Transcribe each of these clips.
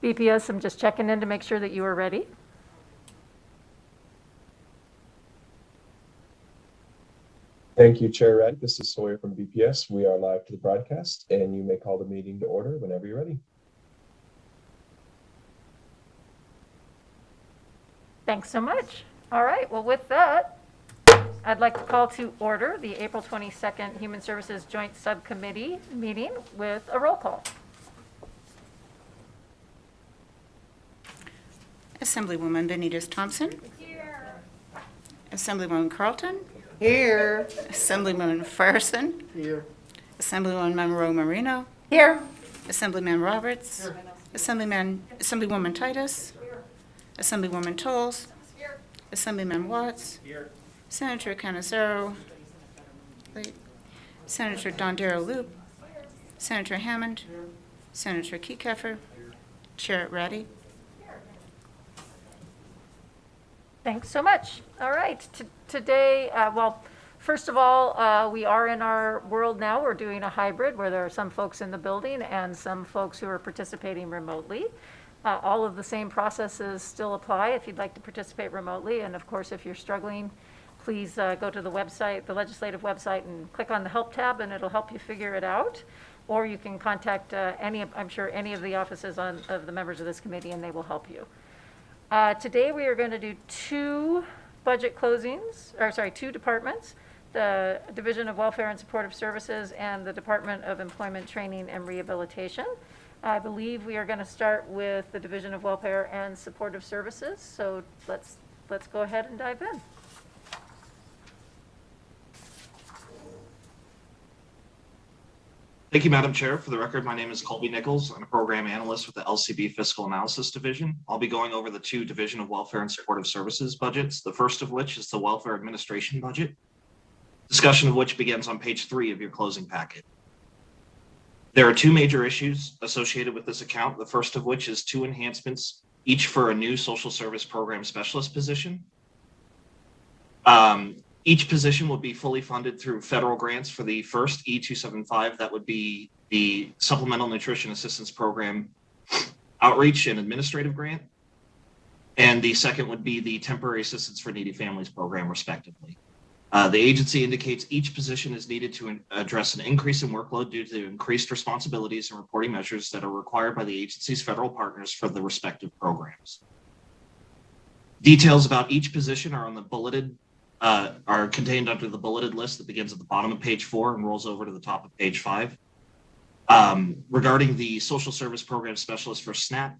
BPS, I'm just checking in to make sure that you are ready. Thank you, Chair Wright. This is Sawyer from BPS. We are live to the broadcast, and you may call the meeting to order whenever you're ready. Thanks so much. All right, well, with that, I'd like to call to order the April 22nd Human Services Joint Subcommittee meeting with a roll call. Assemblywoman Benitez Thompson. Here. Assemblywoman Carlton. Here. Assemblywoman Farson. Here. Assemblywoman Monroe Marino. Here. Assemblyman Roberts. Here. Assemblywoman Titus. Assemblywoman Tolles. Here. Assemblyman Watts. Here. Senator Canizaro. Senator Dondero Loop. Senator Hammond. Senator Kekeffer. Chair Ratty. Thanks so much. All right, today, well, first of all, we are in our world now. We're doing a hybrid where there are some folks in the building and some folks who are participating remotely. All of the same processes still apply if you'd like to participate remotely. And of course, if you're struggling, please go to the website, the legislative website, and click on the help tab, and it'll help you figure it out. Or you can contact I'm sure any of the offices of the members of this committee, and they will help you. Today we are going to do two departments, the Division of Welfare and Supportive Services and the Department of Employment Training and Rehabilitation. I believe we are going to start with the Division of Welfare and Supportive Services, so let's go ahead and dive in. Thank you, Madam Chair. For the record, my name is Colby Nichols. I'm a program analyst with the LCB Fiscal Analysis Division. I'll be going over the two Division of Welfare and Supportive Services budgets, the first of which is the Welfare Administration budget, discussion of which begins on page 3 of your closing packet. There are two major issues associated with this account, the first of which is two enhancements, each for a new social service program specialist position. Each position will be fully funded through federal grants. For the first E275, that would be the Supplemental Nutrition Assistance Program Outreach and Administrative Grant. And the second would be the Temporary Assistance for Needy Families Program, respectively. The agency indicates each position is needed to address an increase in workload due to increased responsibilities and reporting measures that are required by the agency's federal partners for the respective programs. Details about each position are on the are contained under the bulleted list that begins at the bottom of page 4 and rolls over to the top of page 5. Regarding the social service program specialist for SNAP,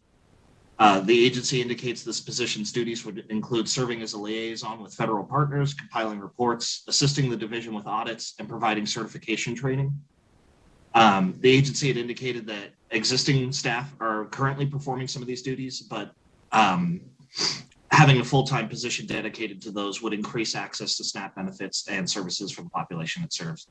the agency indicates this position's duties would include serving as a liaison with federal partners, compiling reports, assisting the division with audits, and providing certification training. The agency had indicated that existing staff are currently performing some of these duties, but having a full-time position dedicated to those would increase access to SNAP benefits and services for the population it serves.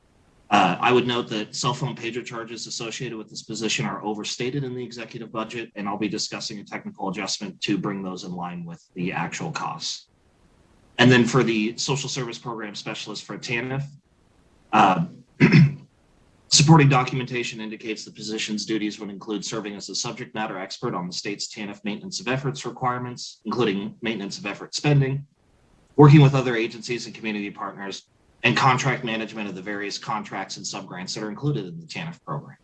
I would note that cell phone pager charges associated with this position are overstated in the executive budget, and I'll be discussing a technical adjustment to bring those in line with the actual costs. And then for the social service program specialist for Tanf, supporting documentation indicates the position's duties would include serving as a subject matter expert on the state's TANF maintenance of efforts requirements, including maintenance of effort spending, working with other agencies and community partners, and contract management of the various contracts and subgrants that are included in the TANF program.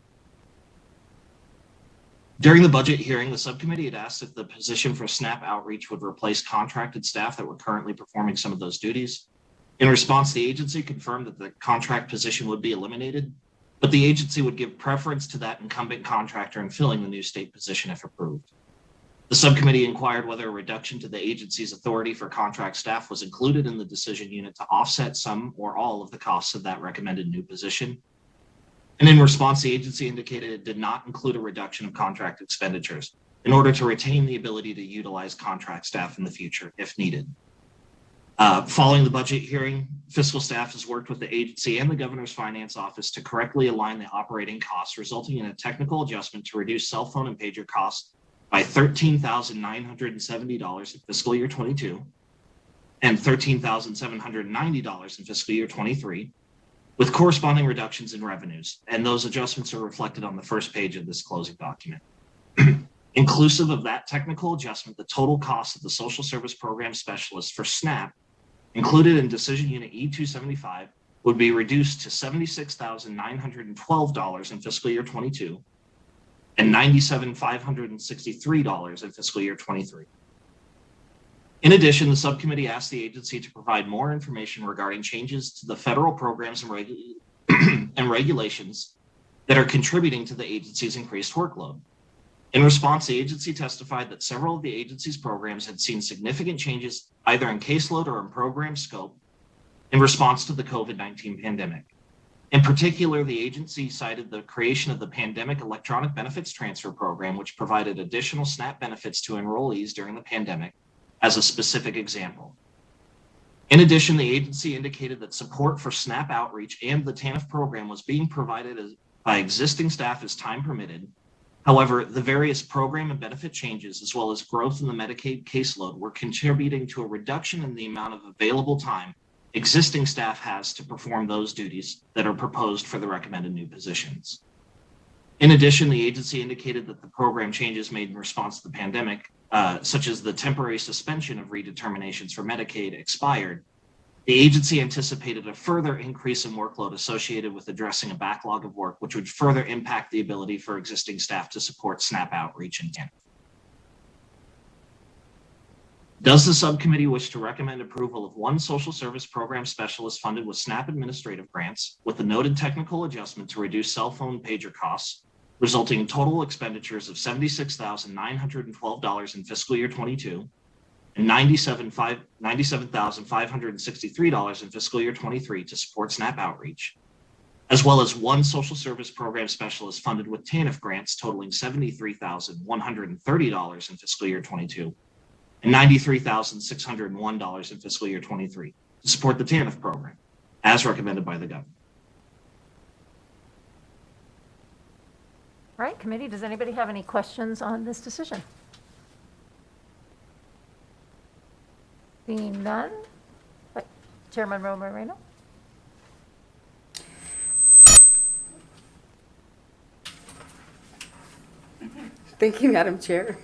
During the budget hearing, the subcommittee had asked if the position for SNAP outreach would replace contracted staff that were currently performing some of those duties. In response, the agency confirmed that the contract position would be eliminated, but the agency would give preference to that incumbent contractor in filling the new state position if approved. The subcommittee inquired whether a reduction to the agency's authority for contract staff was included in the decision unit to offset some or all of the costs of that recommended new position. And in response, the agency indicated it did not include a reduction of contract expenditures in order to retain the ability to utilize contract staff in the future if needed. Following the budget hearing, fiscal staff has worked with the agency and the governor's finance office to correctly align the operating costs, resulting in a technical adjustment to reduce cell phone and pager costs by $13,970 in fiscal year 22 and $13,790 in fiscal year 23, with corresponding reductions in revenues. And those adjustments are reflected on the first page of this closing document. Inclusive of that technical adjustment, the total cost of the social service program specialist for SNAP included in decision unit E275 would be reduced to $76,912 in fiscal year 22 and $97,563 in fiscal year 23. In addition, the subcommittee asked the agency to provide more information regarding changes to the federal programs and regulations that are contributing to the agency's increased workload. In response, the agency testified that several of the agency's programs had seen significant changes either in caseload or in program scope in response to the COVID-19 pandemic. In particular, the agency cited the creation of the Pandemic Electronic Benefits Transfer Program, which provided additional SNAP benefits to enrollees during the pandemic, as a specific example. In addition, the agency indicated that support for SNAP outreach and the Tanf program was being provided by existing staff as time permitted. However, the various program and benefit changes, as well as growth in the Medicaid caseload, were contributing to a reduction in the amount of available time existing staff has to perform those duties that are proposed for the recommended new positions. In addition, the agency indicated that the program changes made in response to the pandemic, such as the temporary suspension of redeterminations for Medicaid, expired. The agency anticipated a further increase in workload associated with addressing a backlog of work, which would further impact the ability for existing staff to support SNAP outreach and Tanf. Does the subcommittee wish to recommend approval of one social service program specialist funded with SNAP administrative grants with the noted technical adjustment to reduce cell phone pager costs, resulting in total expenditures of $76,912 in fiscal year 22 and $97,563 in fiscal year 23 to support SNAP outreach, as well as one social service program specialist funded with TANF grants totaling $73,130 in fiscal year 22 and $93,601 in fiscal year 23 to support the TANF program, as recommended by the governor. All right, committee, does anybody have any questions on this decision? Seeing none, Chairman Moreno? Thank you, Madam Chair.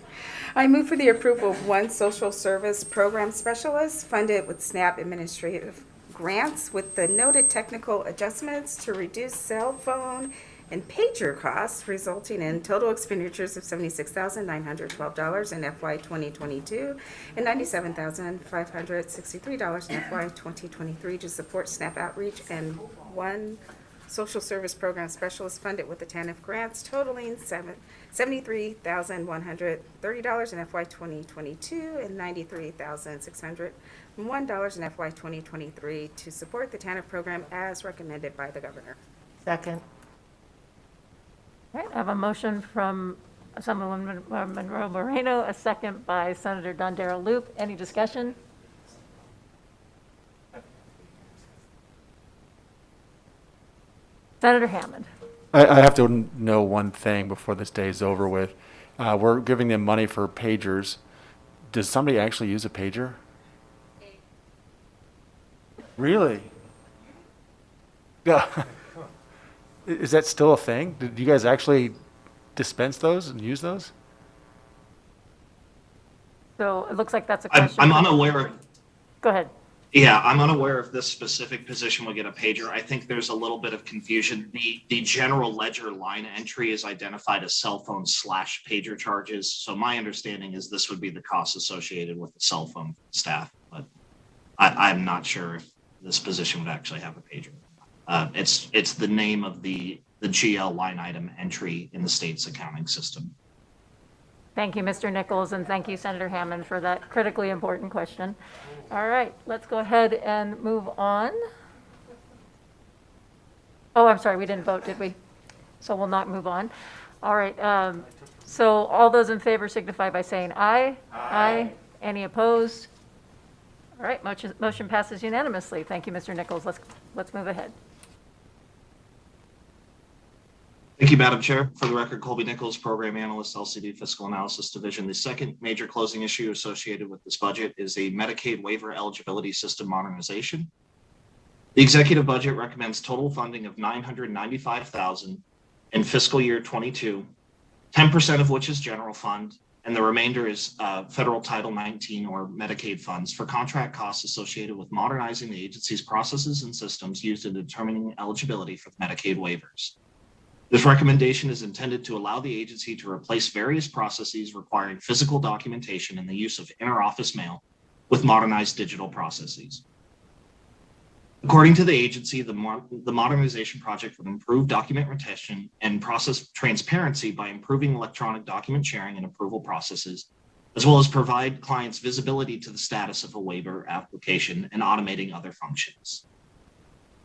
I move for the approval of one social service program specialist funded with SNAP administrative grants with the noted technical adjustments to reduce cell phone and pager costs, resulting in total expenditures of $76,912 in FY 2022 and $97,563 in FY 2023 to support SNAP outreach, and one social service program specialist funded with the TANF grants totaling $73,130 in FY 2022 and $93,601 in FY 2023 to support the TANF program as recommended by the governor. Second. All right, I have a motion from Assemblywoman Monroe Moreno, a second by Senator Dondero Loop. Any discussion? Senator Hammond. I have to know one thing before this day is over with. We're giving them money for pagers. Does somebody actually use a pager? Really? Yeah. Is that still a thing? Did you guys actually dispense those and use those? So it looks like that's a question. I'm unaware of. Go ahead. Yeah, I'm unaware if this specific position will get a pager. I think there's a little bit of confusion. The general ledger line entry is identified as cell phone / pager charges. So my understanding is this would be the cost associated with the cell phone staff, but I'm not sure if this position would actually have a pager. It's the name of the GL line item entry in the state's accounting system. Thank you, Mr. Nichols, and thank you, Senator Hammond, for that critically important question. All right, let's go ahead and move on. Oh, I'm sorry, we didn't vote, did we? So we'll not move on. All right, so all those in favor signify by saying aye. Aye. Any opposed? All right, motion passes unanimously. Thank you, Mr. Nichols. Let's move ahead. Thank you, Madam Chair. For the record, Colby Nichols, Program Analyst, LCD Fiscal Analysis Division. The second major closing issue associated with this budget is a Medicaid waiver eligibility system modernization. The executive budget recommends total funding of $995,000 in fiscal year 22 10% of which is general fund, and the remainder is federal Title 19 or Medicaid funds for contract costs associated with modernizing the agency's processes and systems used in determining eligibility for Medicaid waivers. This recommendation is intended to allow the agency to replace various processes requiring physical documentation and the use of inter-office mail with modernized digital processes. According to the agency, the modernization project would improve document retention and process transparency by improving electronic document sharing and approval processes, as well as provide clients visibility to the status of a waiver application and automating other functions.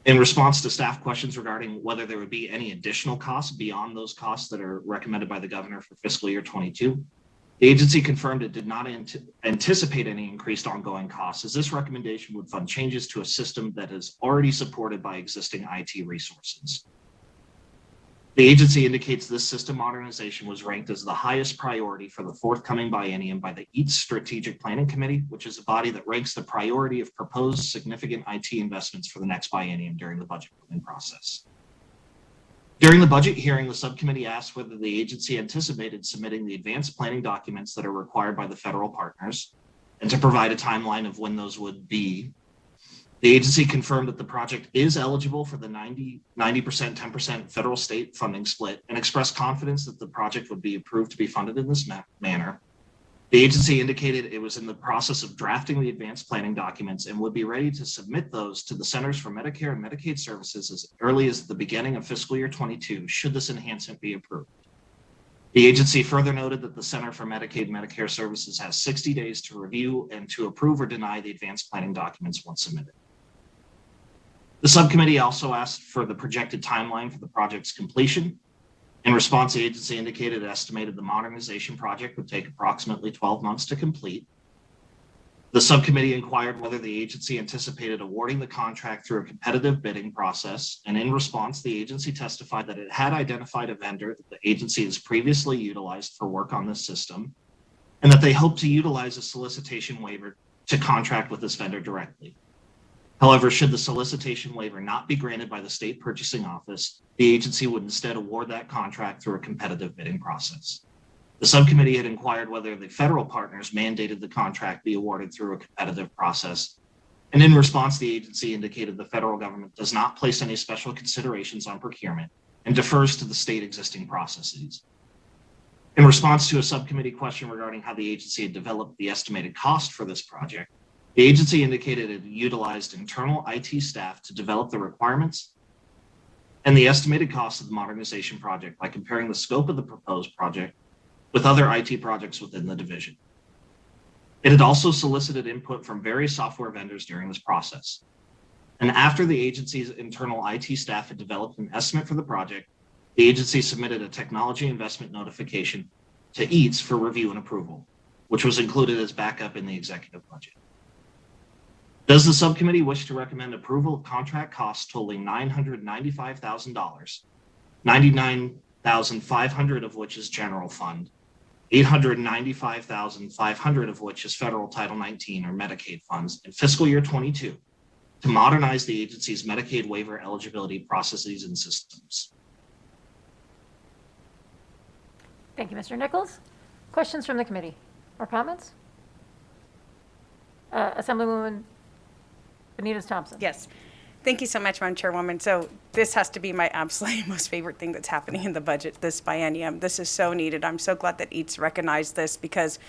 In response to staff questions regarding whether there would be any additional costs beyond those costs that are recommended by the governor for fiscal year 22, the agency confirmed it did not anticipate any increased ongoing costs, as this recommendation would fund changes to a system that is already supported by existing IT resources. The agency indicates this system modernization was ranked as the highest priority for the forthcoming biennium by the EATS Strategic Planning Committee, which is a body that ranks the priority of proposed significant IT investments for the next biennium during the budget planning process. During the budget hearing, the subcommittee asked whether the agency anticipated submitting the advanced planning documents that are required by the federal partners and to provide a timeline of when those would be. The agency confirmed that the project is eligible for the 90%, 10% federal state funding split and expressed confidence that the project would be approved to be funded in this manner. The agency indicated it was in the process of drafting the advanced planning documents and would be ready to submit those to the Centers for Medicare and Medicaid Services as early as the beginning of fiscal year 22, should this enhancement be approved. The agency further noted that the Center for Medicaid and Medicare Services has 60 days to review and to approve or deny the advanced planning documents once submitted. The subcommittee also asked for the projected timeline for the project's completion. In response, the agency indicated it estimated the modernization project would take approximately 12 months to complete. The subcommittee inquired whether the agency anticipated awarding the contract through a competitive bidding process, and in response, the agency testified that it had identified a vendor that the agency has previously utilized for work on this system, and that they hope to utilize a solicitation waiver to contract with this vendor directly. However, should the solicitation waiver not be granted by the state purchasing office, the agency would instead award that contract through a competitive bidding process. The subcommittee had inquired whether the federal partners mandated the contract be awarded through a competitive process. And in response, the agency indicated the federal government does not place any special considerations on procurement and defers to the state existing processes. In response to a subcommittee question regarding how the agency had developed the estimated cost for this project, the agency indicated it utilized internal IT staff to develop the requirements and the estimated cost of the modernization project by comparing the scope of the proposed project with other IT projects within the division. It had also solicited input from various software vendors during this process. And after the agency's internal IT staff had developed an estimate for the project, the agency submitted a technology investment notification to EATS for review and approval, which was included as backup in the executive budget. Does the subcommittee wish to recommend approval of contract costs totaling $995,000, $99,500 of which is general fund, $895,500 of which is federal Title 19 or Medicaid funds in fiscal year 22 to modernize the agency's Medicaid waiver eligibility processes and systems? Thank you, Mr. Nichols. Questions from the committee or comments? Assemblywoman Benita Thompson. Yes. Thank you so much, Madam Chairwoman. So this has to be my absolutely most favorite thing that's happening in the budget this biennium. This is so needed. I'm so glad that EATS recognized this because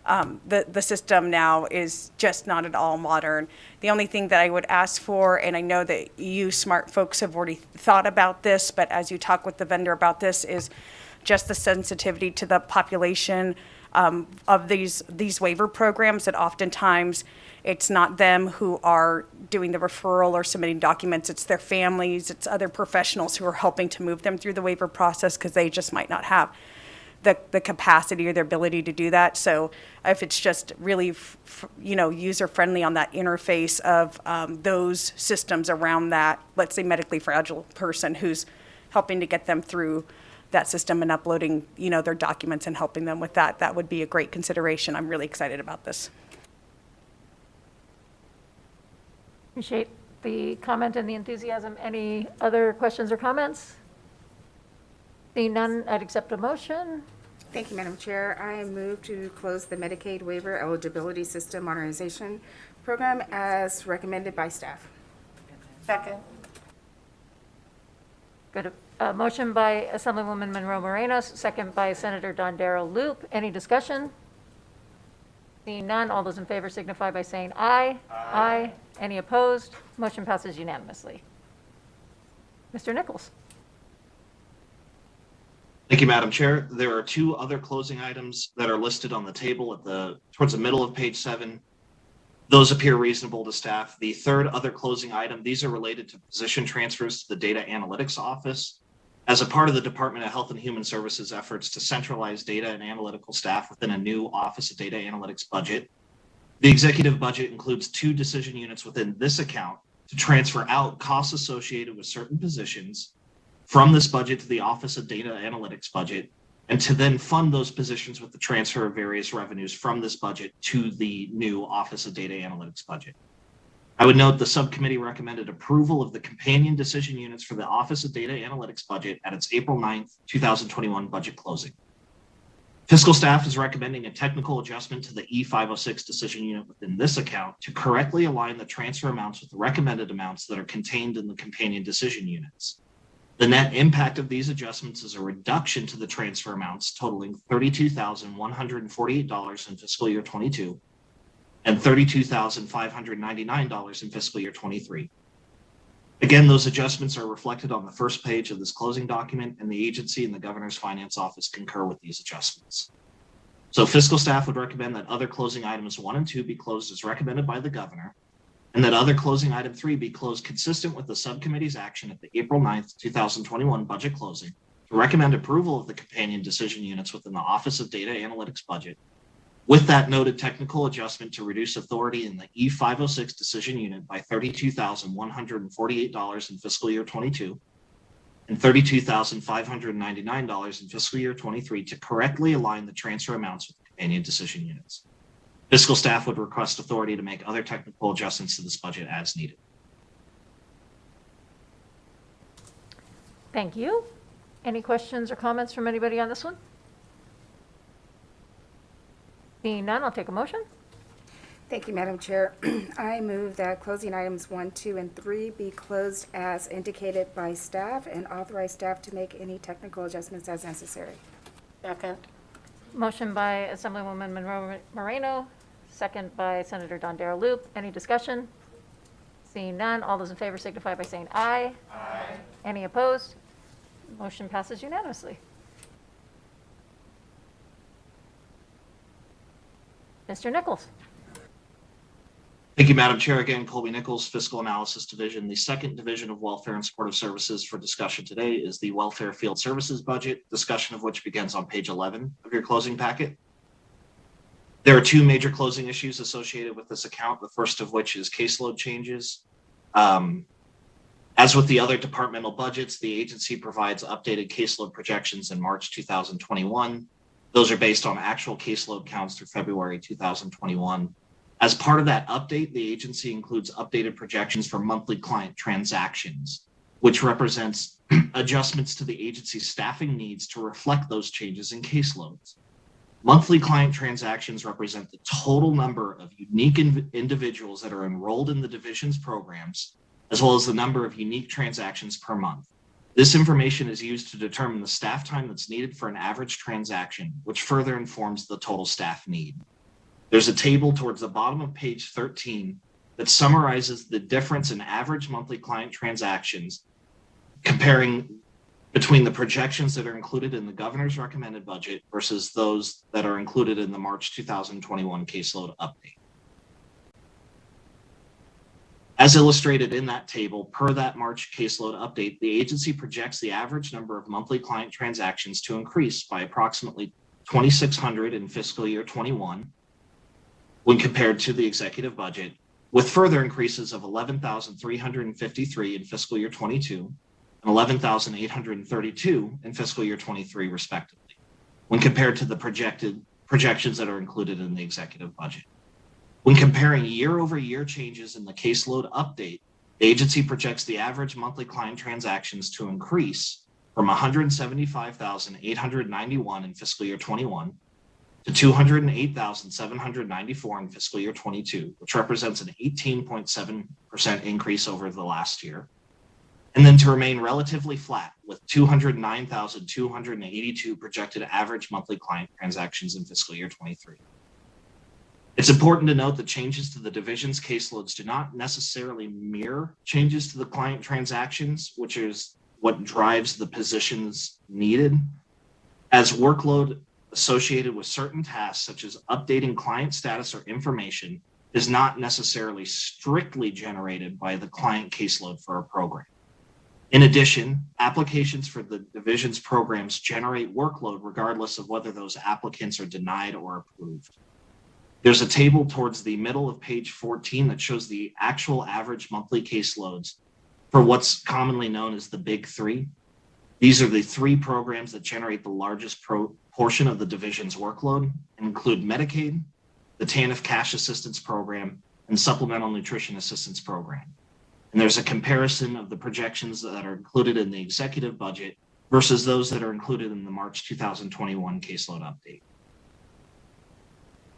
the system now is just not at all modern. The only thing that I would ask for, and I know that you smart folks have already thought about this, but as you talk with the vendor about this, is just the sensitivity to the population of these waiver programs, that oftentimes it's not them who are doing the referral or submitting documents, it's their families, it's other professionals who are helping to move them through the waiver process because they just might not have the capacity or the ability to do that. So if it's just really, user-friendly on that interface of those systems around that, let's say medically fragile person who's helping to get them through that system and uploading, their documents and helping them with that, that would be a great consideration. I'm really excited about this. Appreciate the comment and the enthusiasm. Any other questions or comments? Seeing none, I'd accept a motion. Thank you, Madam Chair. I move to close the Medicaid Waiver Eligibility System Modernization Program as recommended by staff. Second. Good. Motion by Assemblywoman Monroe Moreno, second by Senator Don Darrell Loop. Any discussion? Seeing none, all those in favor signify by saying aye. Aye. Any opposed? Motion passes unanimously. Mr. Nichols. Thank you, Madam Chair. There are two other closing items that are listed on the table towards the middle of page 7. Those appear reasonable to staff. The third other closing item, these are related to position transfers to the Data Analytics Office as a part of the Department of Health and Human Services efforts to centralize data and analytical staff within a new Office of Data Analytics budget. The executive budget includes 2 decision units within this account to transfer out costs associated with certain positions from this budget to the Office of Data Analytics budget, and to then fund those positions with the transfer of various revenues from this budget to the new Office of Data Analytics budget. I would note the subcommittee recommended approval of the companion decision units for the Office of Data Analytics budget at its April 9th, 2021 budget closing. Fiscal staff is recommending a technical adjustment to the E506 decision unit within this account to correctly align the transfer amounts with the recommended amounts that are contained in the companion decision units. The net impact of these adjustments is a reduction to the transfer amounts totaling $32,148 in fiscal year 22 and $32,599 in fiscal year 23. Again, those adjustments are reflected on the first page of this closing document, and the agency and the governor's finance office concur with these adjustments. So fiscal staff would recommend that other closing items 1 and 2 be closed as recommended by the governor, and that other closing item 3 be closed consistent with the subcommittee's action at the April 9th, 2021 budget closing to recommend approval of the companion decision units within the Office of Data Analytics budget, with that noted technical adjustment to reduce authority in the E506 decision unit by $32,148 in fiscal year 22 and $32,599 in fiscal year 23 to correctly align the transfer amounts with the companion decision units. Fiscal staff would request authority to make other technical adjustments to this budget as needed. Thank you. Any questions or comments from anybody on this one? Seeing none, I'll take a motion. Thank you, Madam Chair. I move that closing items 1, 2, and 3 be closed as indicated by staff and authorize staff to make any technical adjustments as necessary. Second. Motion by Assemblywoman Monroe Moreno, second by Senator Don Darrell Loop. Any discussion? Seeing none, all those in favor signify by saying aye. Aye. Any opposed? Motion passes unanimously. Mr. Nichols. Thank you, Madam Chair. Again, Colby Nichols, Fiscal Analysis Division. The second division of Welfare and Supportive Services for discussion today is the Welfare Field Services budget, discussion of which begins on page 11 of your closing packet. There are 2 major closing issues associated with this account, the first of which is caseload changes. As with the other departmental budgets, the agency provides updated caseload projections in March 2021. Those are based on actual caseload counts through February 2021. As part of that update, the agency includes updated projections for monthly client transactions, which represents adjustments to the agency's staffing needs to reflect those changes in caseloads. Monthly client transactions represent the total number of unique individuals that are enrolled in the division's programs, as well as the number of unique transactions per month. This information is used to determine the staff time that's needed for an average transaction, which further informs the total staff need. There's a table towards the bottom of page 13 that summarizes the difference in average monthly client transactions, comparing between the projections that are included in the governor's recommended budget versus those that are included in the March 2021 caseload update. As illustrated in that table, per that March caseload update, the agency projects the average number of monthly client transactions to increase by approximately 2,600 in fiscal year 21 when compared to the executive budget, with further increases of 11,353 in fiscal year 22 and 11,832 in fiscal year 23, respectively, when compared to the projections that are included in the executive budget. When comparing year-over-year changes in the caseload update, the agency projects the average monthly client transactions to increase from 175,891 in fiscal year 21 to 208,794 in fiscal year 22, which represents an 18.7% increase over the last year, and then to remain relatively flat with 209,282 projected average monthly client transactions in fiscal year 23. It's important to note that changes to the division's caseloads do not necessarily mirror changes to the client transactions, which is what drives the positions needed, as workload associated with certain tasks, such as updating client status or information, is not necessarily strictly generated by the client caseload for a program. In addition, applications for the division's programs generate workload regardless of whether those applicants are denied or approved. There's a table towards the middle of page 14 that shows the actual average monthly caseloads for what's commonly known as the Big Three. These are the three programs that generate the largest portion of the division's workload and include Medicaid, the Tanf Cash Assistance Program, and Supplemental Nutrition Assistance Program. And there's a comparison of the projections that are included in the executive budget versus those that are included in the March 2021 caseload update.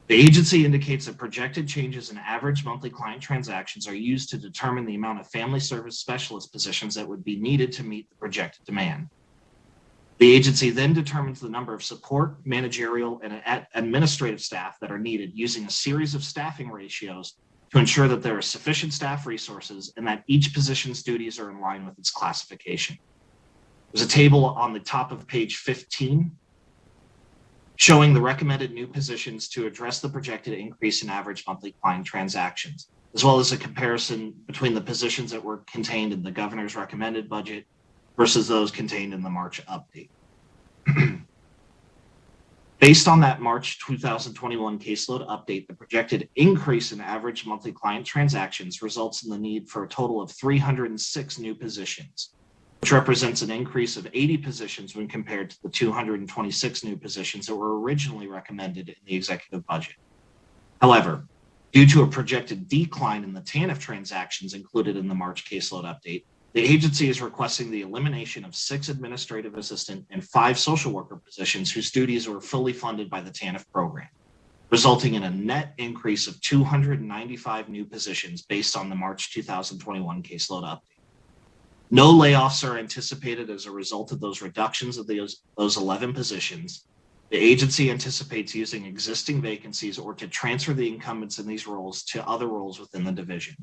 The agency indicates that projected changes in average monthly client transactions are used to determine the amount of family service specialist positions that would be needed to meet the projected demand. The agency then determines the number of support, managerial, and administrative staff that are needed using a series of staffing ratios to ensure that there are sufficient staff resources and that each position's duties are in line with its classification. There's a table on the top of page 15 showing the recommended new positions to address the projected increase in average monthly client transactions, as well as a comparison between the positions that were contained in the governor's recommended budget versus those contained in the March update. Based on that March 2021 caseload update, the projected increase in average monthly client transactions results in the need for a total of 306 new positions, which represents an increase of 80 positions when compared to the 226 new positions that were originally recommended in the executive budget. However, due to a projected decline in the TANF transactions included in the March caseload update, the agency is requesting the elimination of 6 administrative assistant and 5 social worker positions whose duties were fully funded by the TANF program, resulting in a net increase of 295 new positions based on the March 2021 caseload update. No layoffs are anticipated as a result of those reductions of those 11 positions. The agency anticipates using existing vacancies or to transfer the incumbents in these roles to other roles within the division.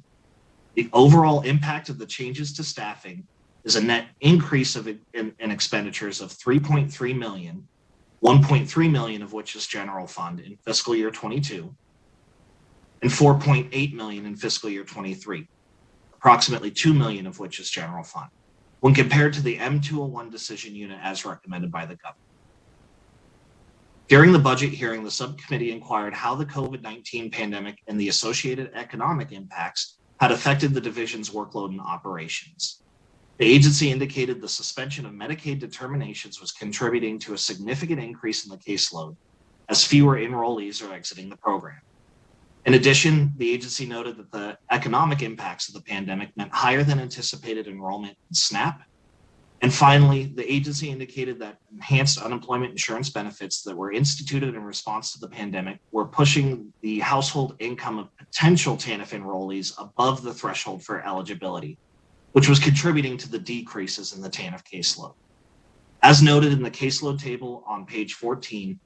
The overall impact of the changes to staffing is a net increase in expenditures of $3.3 million, $1.3 million of which is general fund in fiscal year 22, and $4.8 million in fiscal year 23. Approximately $2 million of which is general fund, when compared to the M201 decision unit as recommended by the governor. During the budget hearing, the subcommittee inquired how the COVID-19 pandemic and the associated economic impacts had affected the division's workload and operations. The agency indicated the suspension of Medicaid determinations was contributing to a significant increase in the caseload, as fewer enrollees are exiting the program. In addition, the agency noted that the economic impacts of the pandemic meant higher than anticipated enrollment in SNAP. And finally, the agency indicated that enhanced unemployment insurance benefits that were instituted in response to the pandemic were pushing the household income of potential TANF enrollees above the threshold for eligibility, which was contributing to the decreases in the TANF caseload. As noted in the caseload table on page 14,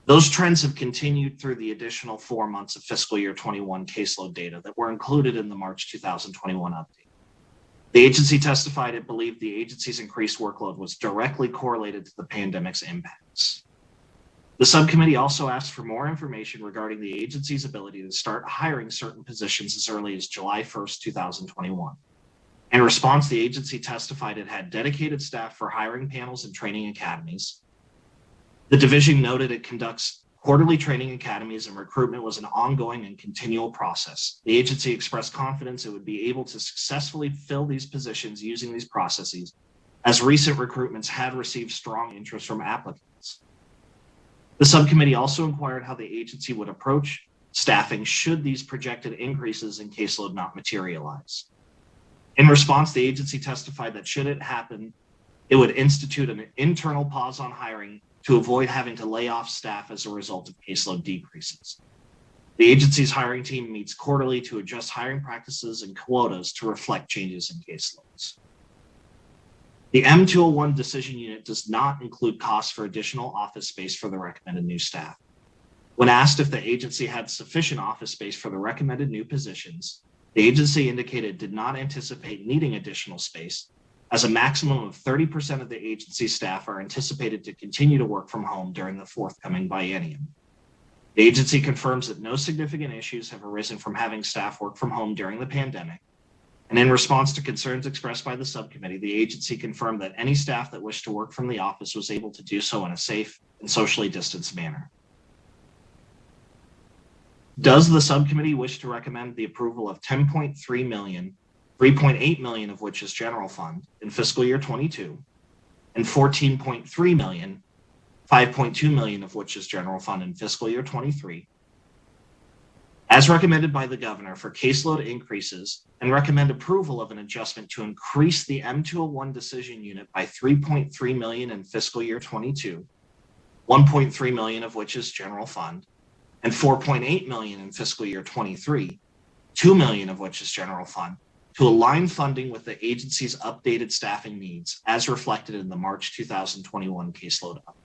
those trends have continued through the additional 4 months of fiscal year 21 caseload data that were included in the March 2021 update. The agency testified it believed the agency's increased workload was directly correlated to the pandemic's impacts. The subcommittee also asked for more information regarding the agency's ability to start hiring certain positions as early as July 1st, 2021. In response, the agency testified it had dedicated staff for hiring panels and training academies. The division noted it conducts quarterly training academies and recruitment was an ongoing and continual process. The agency expressed confidence it would be able to successfully fill these positions using these processes, as recent recruitments had received strong interest from applicants. The subcommittee also inquired how the agency would approach staffing should these projected increases in caseload not materialize. In response, the agency testified that should it happen, It would institute an internal pause on hiring to avoid having to lay off staff as a result of caseload decreases. The agency's hiring team meets quarterly to adjust hiring practices and quotas to reflect changes in caseloads. The M201 decision unit does not include costs for additional office space for the recommended new staff. When asked if the agency had sufficient office space for the recommended new positions, the agency indicated it did not anticipate needing additional space, as a maximum of 30% of the agency's staff are anticipated to continue to work from home during the forthcoming biennium. The agency confirms that no significant issues have arisen from having staff work from home during the pandemic. And in response to concerns expressed by the subcommittee, the agency confirmed that any staff that wished to work from the office was able to do so in a safe and socially distanced manner. Does the subcommittee wish to recommend the approval of $10.3 million, $3.8 million of which is general fund in fiscal year 22, and $14.3 million, $5.2 million of which is general fund in fiscal year 23, as recommended by the governor for caseload increases, and recommend approval of an adjustment to increase the M201 decision unit by $3.3 million in fiscal year 22, $1.3 million of which is general fund, and $4.8 million in fiscal year 23, $2 million of which is general fund, to align funding with the agency's updated staffing needs as reflected in the March 2021 caseload update.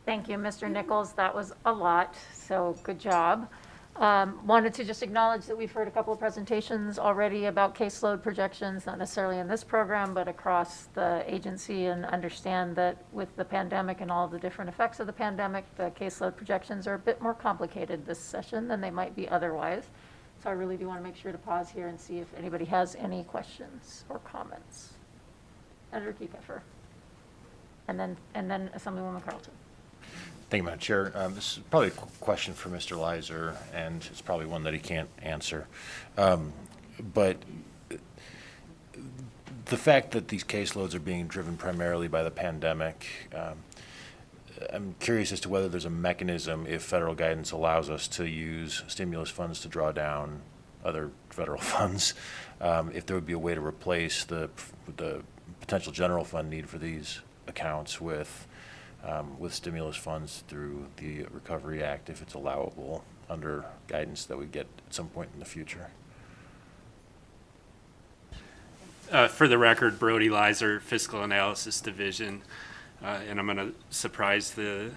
Thank you, Mr. Nichols. That was a lot, so good job. Wanted to just acknowledge that we've heard a couple of presentations already about caseload projections, not necessarily in this program, but across the agency, and understand that with the pandemic and all the different effects of the pandemic, the caseload projections are a bit more complicated this session than they might be otherwise. So I really do want to make sure to pause here and see if anybody has any questions or comments. Senator Kiefer. And then Assemblywoman Carlton. Thank you, Madam Chair. This is probably a question for Mr. Leiser, and it's probably one that he can't answer. But the fact that these caseloads are being driven primarily by the pandemic, I'm curious as to whether there's a mechanism, if federal guidance allows us to use stimulus funds to draw down other federal funds, if there would be a way to replace the potential general fund need for these accounts with stimulus funds through the Recovery Act, if it's allowable under guidance that we get at some point in the future. For the record, Brody Leiser, Fiscal Analysis Division, and I'm going to surprise the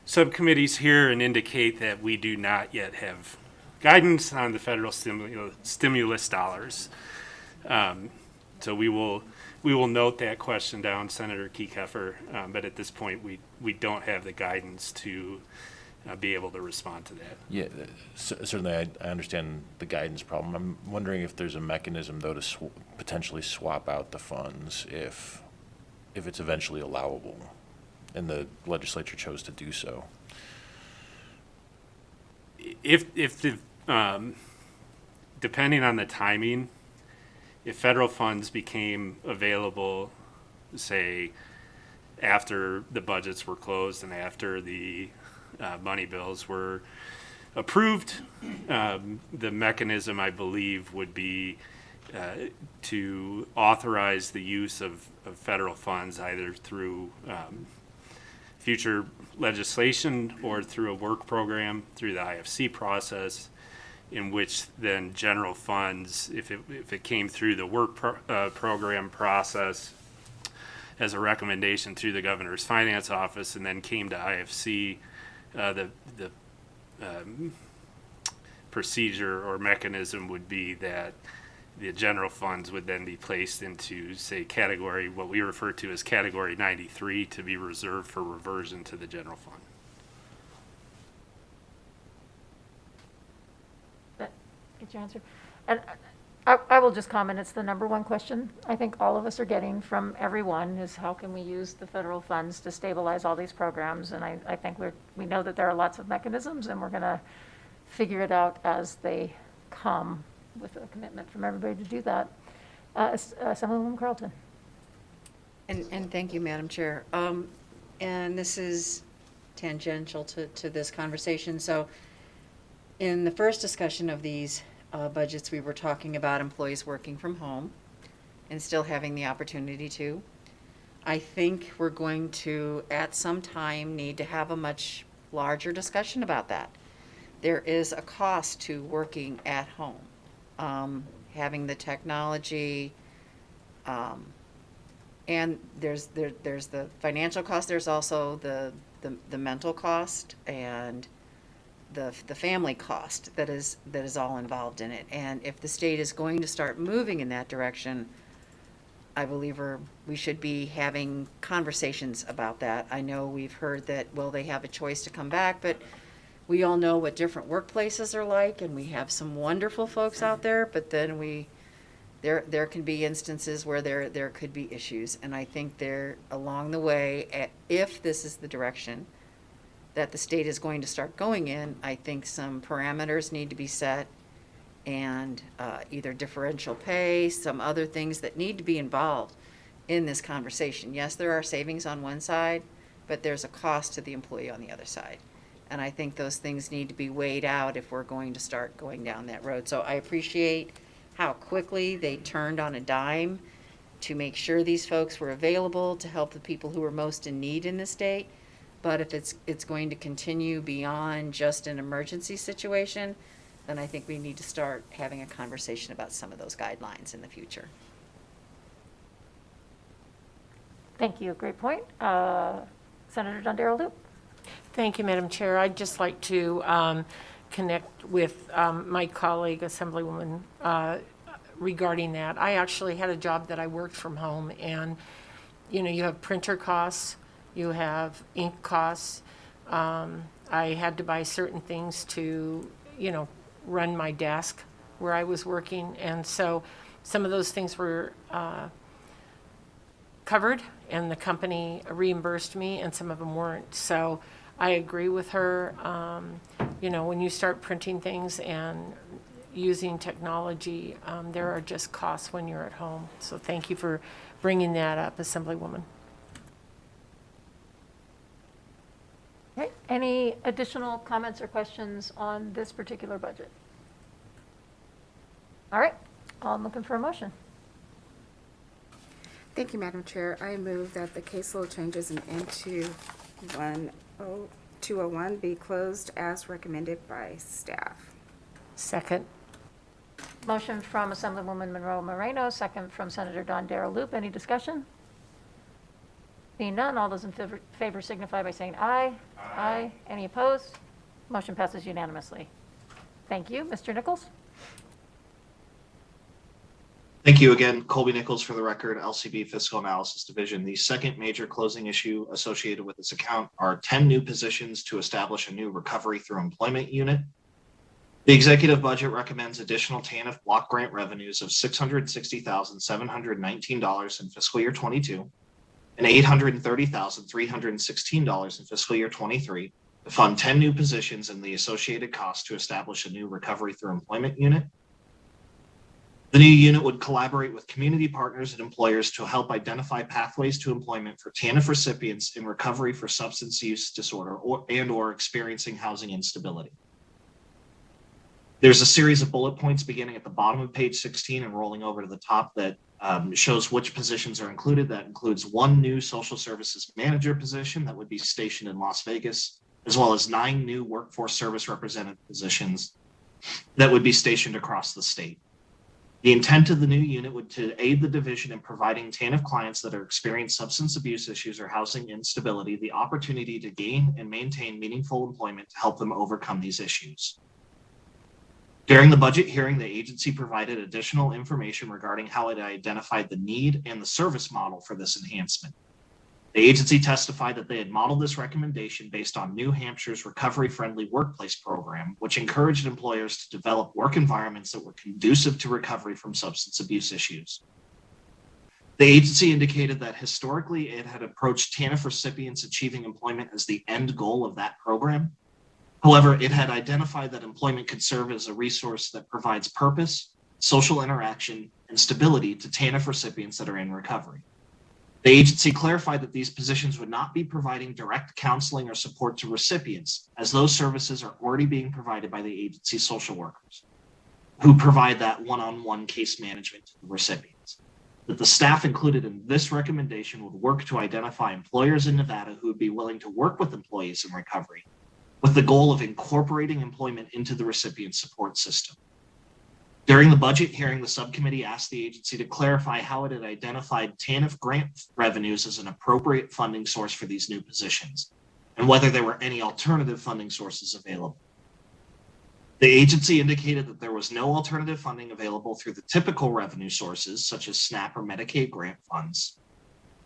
subcommittees here and indicate that we do not yet have guidance on the federal stimulus dollars. So we will note that question down, Senator Kiefer, but at this point we don't have the guidance to be able to respond to that. Yeah, certainly I understand the guidance problem. I'm wondering if there's a mechanism, though, to potentially swap out the funds if it's eventually allowable and the legislature chose to do so. If the depending on the timing, if federal funds became available, say, after the budgets were closed and after the money bills were approved, the mechanism, I believe, would be to authorize the use of federal funds either through future legislation or through a work program through the IFC process, in which then general funds, if it came through the work program process as a recommendation through the governor's finance office and then came to IFC, the procedure or mechanism would be that the general funds would then be placed into, say, category, what we refer to as category 93, to be reserved for reversion to the general fund. Get your answer. And I will just comment, it's the number one question I think all of us are getting from everyone is how can we use the federal funds to stabilize all these programs? And I think we know that there are lots of mechanisms, and we're going to figure it out as they come with a commitment from everybody to do that. Assemblywoman Carlton. And thank you, Madam Chair. And this is tangential to this conversation. So in the first discussion of these budgets, we were talking about employees working from home. and still having the opportunity to. I think we're going to, at some time, need to have a much larger discussion about that. There is a cost to working at home, having the technology, and there's the financial cost. There's also the mental cost and the family cost that is all involved in it. And if the state is going to start moving in that direction, I believe we should be having conversations about that. I know we've heard that, well, they have a choice to come back, but we all know what different workplaces are like, and we have some wonderful folks out there, but then there can be instances where there could be issues. And I think there, along the way, if this is the direction that the state is going to start going in, I think some parameters need to be set, and either differential pay, some other things that need to be involved in this conversation. Yes, there are savings on one side, but there's a cost to the employee on the other side. And I think those things need to be weighed out if we're going to start going down that road. So I appreciate how quickly they turned on a dime to make sure these folks were available to help the people who were most in need in the state. But if it's going to continue beyond just an emergency situation, then I think we need to start having a conversation about some of those guidelines in the future. Thank you, great point. Senator Don Loop. Thank you, Madam Chair. I'd just like to connect with my colleague, Assemblywoman, regarding that. I actually had a job that I worked from home, and you have printer costs, you have ink costs. I had to buy certain things to, run my desk where I was working, and so some of those things were covered, and the company reimbursed me, and some of them weren't. So I agree with her. When you start printing things and using technology, there are just costs when you're at home. So thank you for bringing that up, Assemblywoman. Okay, any additional comments or questions on this particular budget? All right, I'm looking for a motion. Thank you, Madam Chair. I move that the caseload changes in NT 201 be closed as recommended by staff. Second. Motion from Assemblywoman Monroe Moreno, second from Senator Don Loop. Any discussion? Being none, all those in favor signify by saying aye. Aye. Any opposed? Motion passes unanimously. Thank you. Mr. Nichols? Thank you again, Colby Nichols for the record, LCB Fiscal Analysis Division. The second major closing issue associated with this account are 10 new positions to establish a new recovery through employment unit. The executive budget recommends additional TANF block grant revenues of $660,719 in fiscal year 22 and $830,316 in fiscal year 23 to fund 10 new positions and the associated costs to establish a new recovery through employment unit. The new unit would collaborate with community partners and employers to help identify pathways to employment for TANF recipients in recovery for substance use disorder or experiencing housing instability. There's a series of bullet points beginning at the bottom of page 16 and rolling over to the top that shows which positions are included. That includes one new social services manager position that would be stationed in Las Vegas, as well as 9 new workforce service representative positions that would be stationed across the state. The intent of the new unit would to aid the division in providing TANF clients that are experiencing substance abuse issues or housing instability the opportunity to gain and maintain meaningful employment to help them overcome these issues. During the budget hearing, the agency provided additional information regarding how it identified the need and the service model for this enhancement. The agency testified that they had modeled this recommendation based on New Hampshire's recovery-friendly workplace program, which encouraged employers to develop work environments that were conducive to recovery from substance abuse issues. The agency indicated that historically it had approached TANF recipients achieving employment as the end goal of that program. However, it had identified that employment could serve as a resource that provides purpose, social interaction, and stability to TANF recipients that are in recovery. The agency clarified that these positions would not be providing direct counseling or support to recipients, as those services are already being provided by the agency's social workers, who provide that one-on-one case management to the recipients. that the staff included in this recommendation would work to identify employers in Nevada who would be willing to work with employees in recovery with the goal of incorporating employment into the recipient support system. During the budget hearing, the subcommittee asked the agency to clarify how it had identified TANF grant revenues as an appropriate funding source for these new positions, and whether there were any alternative funding sources available. The agency indicated that there was no alternative funding available through the typical revenue sources, such as SNAP or Medicaid grant funds.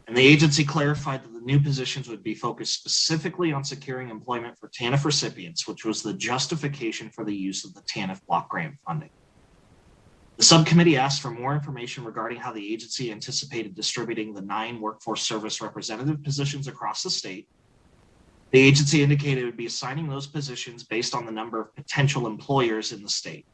And the agency clarified that the new positions would be focused specifically on securing employment for TANF recipients, which was the justification for the use of the TANF block grant funding. The subcommittee asked for more information regarding how the agency anticipated distributing the 9 workforce service representative positions across the state. The agency indicated it would be assigning those positions based on the number of potential employers in the state.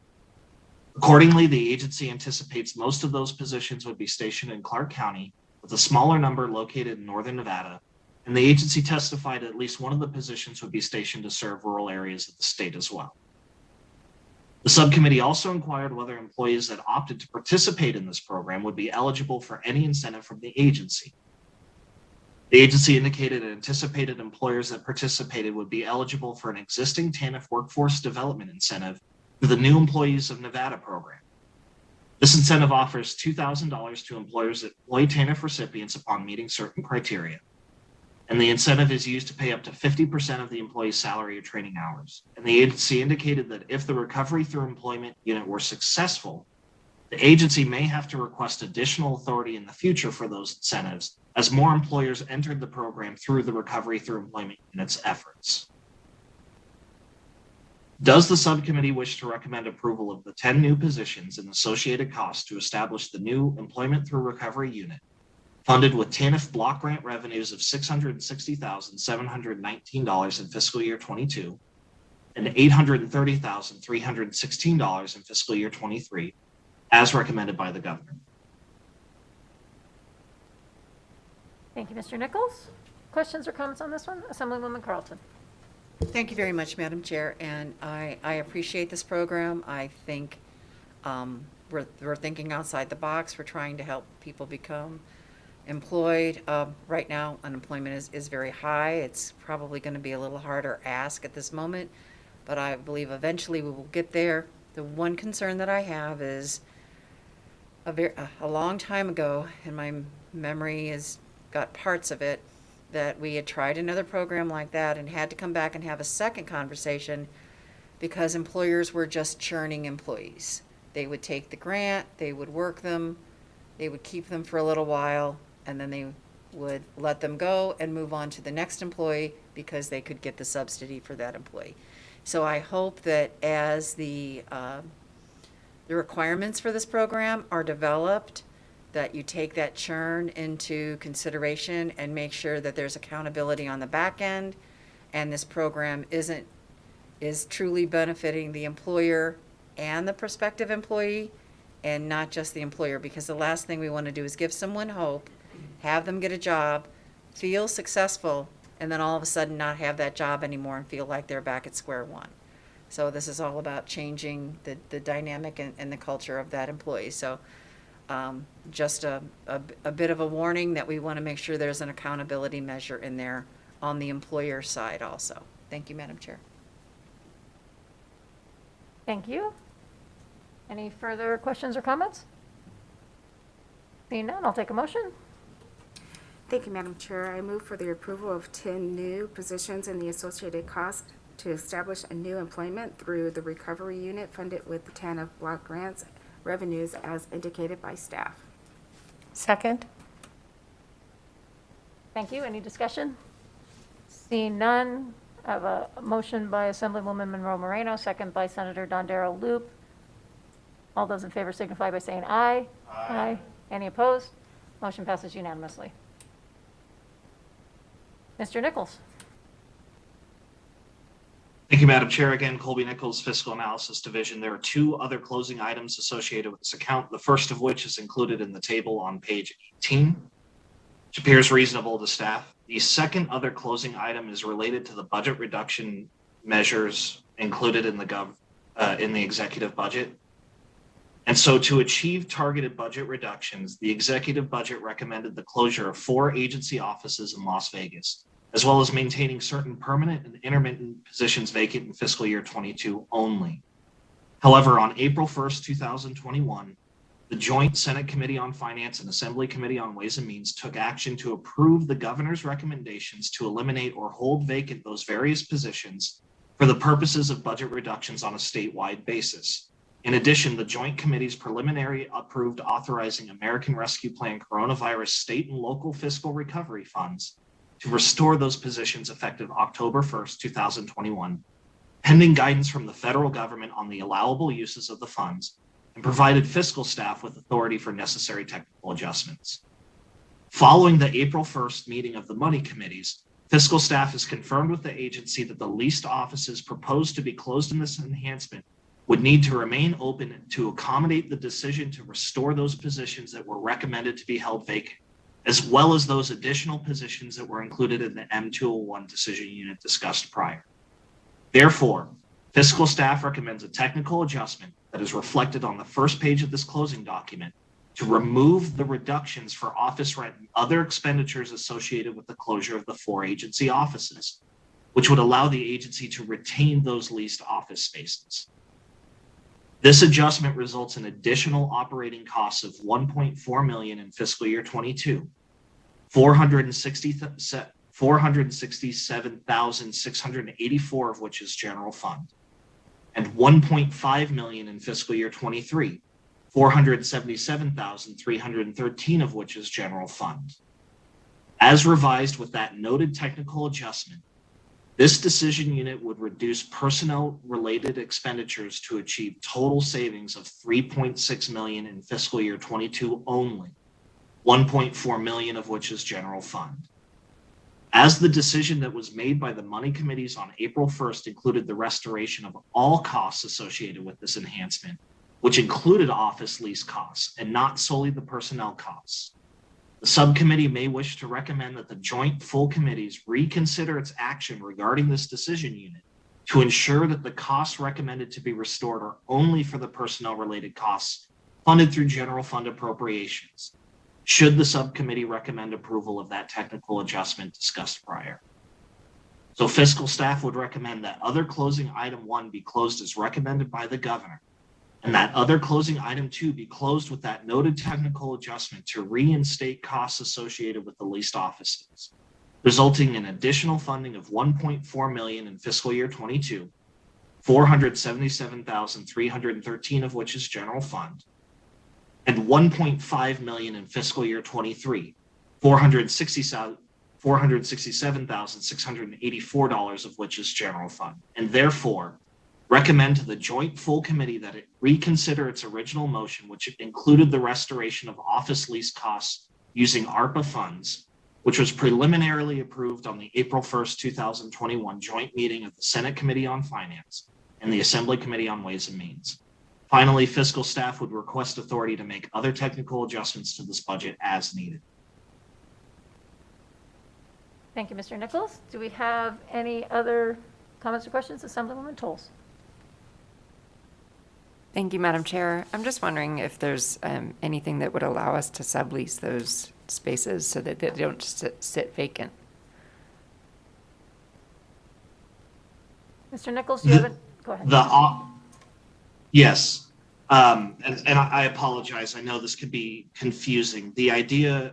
Accordingly, the agency anticipates most of those positions would be stationed in Clark County, with a smaller number located in northern Nevada, and the agency testified at least one of the positions would be stationed to serve rural areas of the state as well. The subcommittee also inquired whether employees that opted to participate in this program would be eligible for any incentive from the agency. The agency indicated it anticipated employers that participated would be eligible for an existing TANF workforce development incentive for the new employees of Nevada program. This incentive offers $2,000 to employers that employ TANF recipients upon meeting certain criteria. And the incentive is used to pay up to 50% of the employee's salary or training hours. And the agency indicated that if the recovery through employment unit were successful, the agency may have to request additional authority in the future for those incentives as more employers entered the program through the recovery through employment unit's efforts. Does the subcommittee wish to recommend approval of the 10 new positions and associated costs to establish the new employment through recovery unit, funded with TANF block grant revenues of $660,719 in fiscal year 22 and $830,316 in fiscal year 23, as recommended by the governor? Thank you, Mr. Nichols. Questions or comments on this one? Assemblywoman Carlton. Thank you very much, Madam Chair, and I appreciate this program. I think we're thinking outside the box. We're trying to help people become employed. Right now, unemployment is very high. It's probably going to be a little harder ask at this moment, but I believe eventually we will get there. The one concern that I have is a long time ago, and my memory has got parts of it, that we had tried another program like that and had to come back and have a second conversation because employers were just churning employees. They would take the grant, they would work them, they would keep them for a little while, and then they would let them go and move on to the next employee because they could get the subsidy for that employee. So I hope that as the requirements for this program are developed, that you take that churn into consideration and make sure that there's accountability on the back end, and this program is truly benefiting the employer and the prospective employee, and not just the employer, because the last thing we want to do is give someone hope, have them get a job, feel successful, and then all of a sudden not have that job anymore and feel like they're back at square one. So this is all about changing the dynamic and the culture of that employee. So just a bit of a warning that we want to make sure there's an accountability measure in there on the employer side also. Thank you, Madam Chair. Thank you. Any further questions or comments? Seeing none, I'll take a motion. Thank you, Madam Chair. I move for the approval of 10 new positions and the associated cost to establish a new employment through the recovery unit funded with the TANF block grants revenues as indicated by staff. Second? Thank you. Any discussion? Seeing none, I have a motion by Assemblywoman Monroe Moreno, second by Senator Dondero Loop. All those in favor signify by saying aye. Aye. Any opposed? Motion passes unanimously. Mr. Nichols. Thank you, Madam Chair. Again, Colby Nichols, Fiscal Analysis Division. There are 2 other closing items associated with this account, the first of which is included in the table on page 18, which appears reasonable to staff. The second other closing item is related to the budget reduction measures included in the executive budget. And so to achieve targeted budget reductions, the executive budget recommended the closure of 4 agency offices in Las Vegas, as well as maintaining certain permanent and intermittent positions vacant in fiscal year 22 only. However, on April 1st, 2021, the Joint Senate Committee on Finance and Assembly Committee on Ways and Means took action to approve the governor's recommendations to eliminate or hold vacant those various positions for the purposes of budget reductions on a statewide basis. In addition, the Joint Committee's preliminary approved authorizing American Rescue Plan coronavirus state and local fiscal recovery funds to restore those positions effective October 1st, 2021, pending guidance from the federal government on the allowable uses of the funds, and provided fiscal staff with authority for necessary technical adjustments. Following the April 1st meeting of the money committees, fiscal staff has confirmed with the agency that the leased offices proposed to be closed in this enhancement would need to remain open to accommodate the decision to restore those positions that were recommended to be held vacant, as well as those additional positions that were included in the M201 decision unit discussed prior. Therefore, fiscal staff recommends a technical adjustment that is reflected on the first page of this closing document to remove the reductions for office rent and other expenditures associated with the closure of the 4 agency offices, which would allow the agency to retain those leased office spaces. This adjustment results in additional operating costs of $1.4 million in fiscal year 22, $467,684 of which is general fund, and $1.5 million in fiscal year 23, $477,313 of which is general fund. As revised with that noted technical adjustment, this decision unit would reduce personnel-related expenditures to achieve total savings of $3.6 million in fiscal year 22 only, $1.4 million of which is general fund. As the decision that was made by the money committees on April 1st included the restoration of all costs associated with this enhancement, which included office lease costs and not solely the personnel costs, the subcommittee may wish to recommend that the joint full committees reconsider its action regarding this decision unit to ensure that the costs recommended to be restored are only for the personnel-related costs funded through general fund appropriations, should the subcommittee recommend approval of that technical adjustment discussed prior. So fiscal staff would recommend that other closing item 1 be closed as recommended by the governor, and that other closing item 2 be closed with that noted technical adjustment to reinstate costs associated with the leased offices, resulting in additional funding of $1.4 million in fiscal year 22, $477,313 of which is general fund, and $1.5 million in fiscal year 23, $467,684 of which is general fund, and therefore recommend to the joint full committee that it reconsider its original motion, which included the restoration of office lease costs using ARPA funds, which was preliminarily approved on the April 1st, 2021 joint meeting of the Senate Committee on Finance and the Assembly Committee on Ways and Means. Finally, fiscal staff would request authority to make other technical adjustments to this budget as needed. Thank you, Mr. Nichols. Do we have any other comments or questions? Assemblywoman Tolles. Thank you, Madam Chair. I'm just wondering if there's anything that would allow us to sublease those spaces so that they don't just sit vacant. Mr. Nichols, do you have it? Go ahead. Yes, and I apologize. I know this could be confusing. The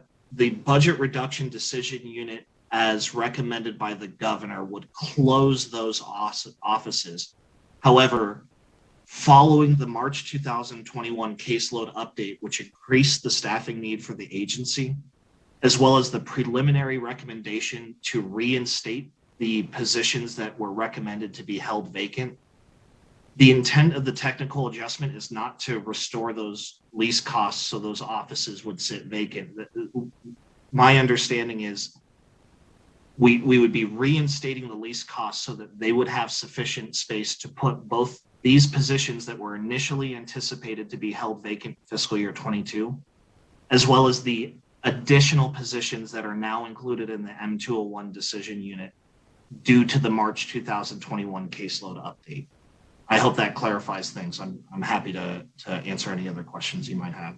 budget reduction decision unit as recommended by the governor would close those offices. However, following the March 2021 caseload update, which increased the staffing need for the agency, as well as the preliminary recommendation to reinstate the positions that were recommended to be held vacant, the intent of the technical adjustment is not to restore those lease costs so those offices would sit vacant. My understanding is we would be reinstating the lease costs so that they would have sufficient space to put both these positions that were initially anticipated to be held vacant fiscal year 22, as well as the additional positions that are now included in the M201 decision unit due to the March 2021 caseload update. I hope that clarifies things. I'm happy to answer any other questions you might have.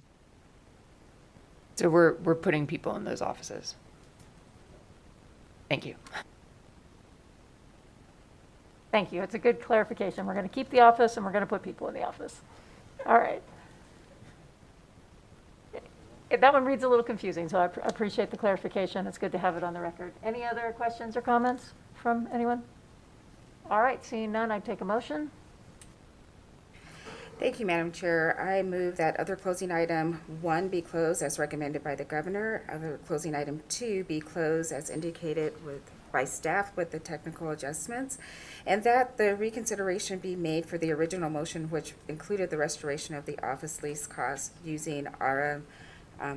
So we're putting people in those offices. Thank you. Thank you. It's a good clarification. We're going to keep the office and we're going to put people in the office. All right. That one reads a little confusing, so I appreciate the clarification. It's good to have it on the record. Any other questions or comments from anyone? All right, seeing none, I'd take a motion. Thank you, Madam Chair. I move that other closing item 1 be closed as recommended by the governor. Other closing item 2 be closed as indicated by staff with the technical adjustments, and that the reconsideration be made for the original motion, which included the restoration of the office lease costs using ARA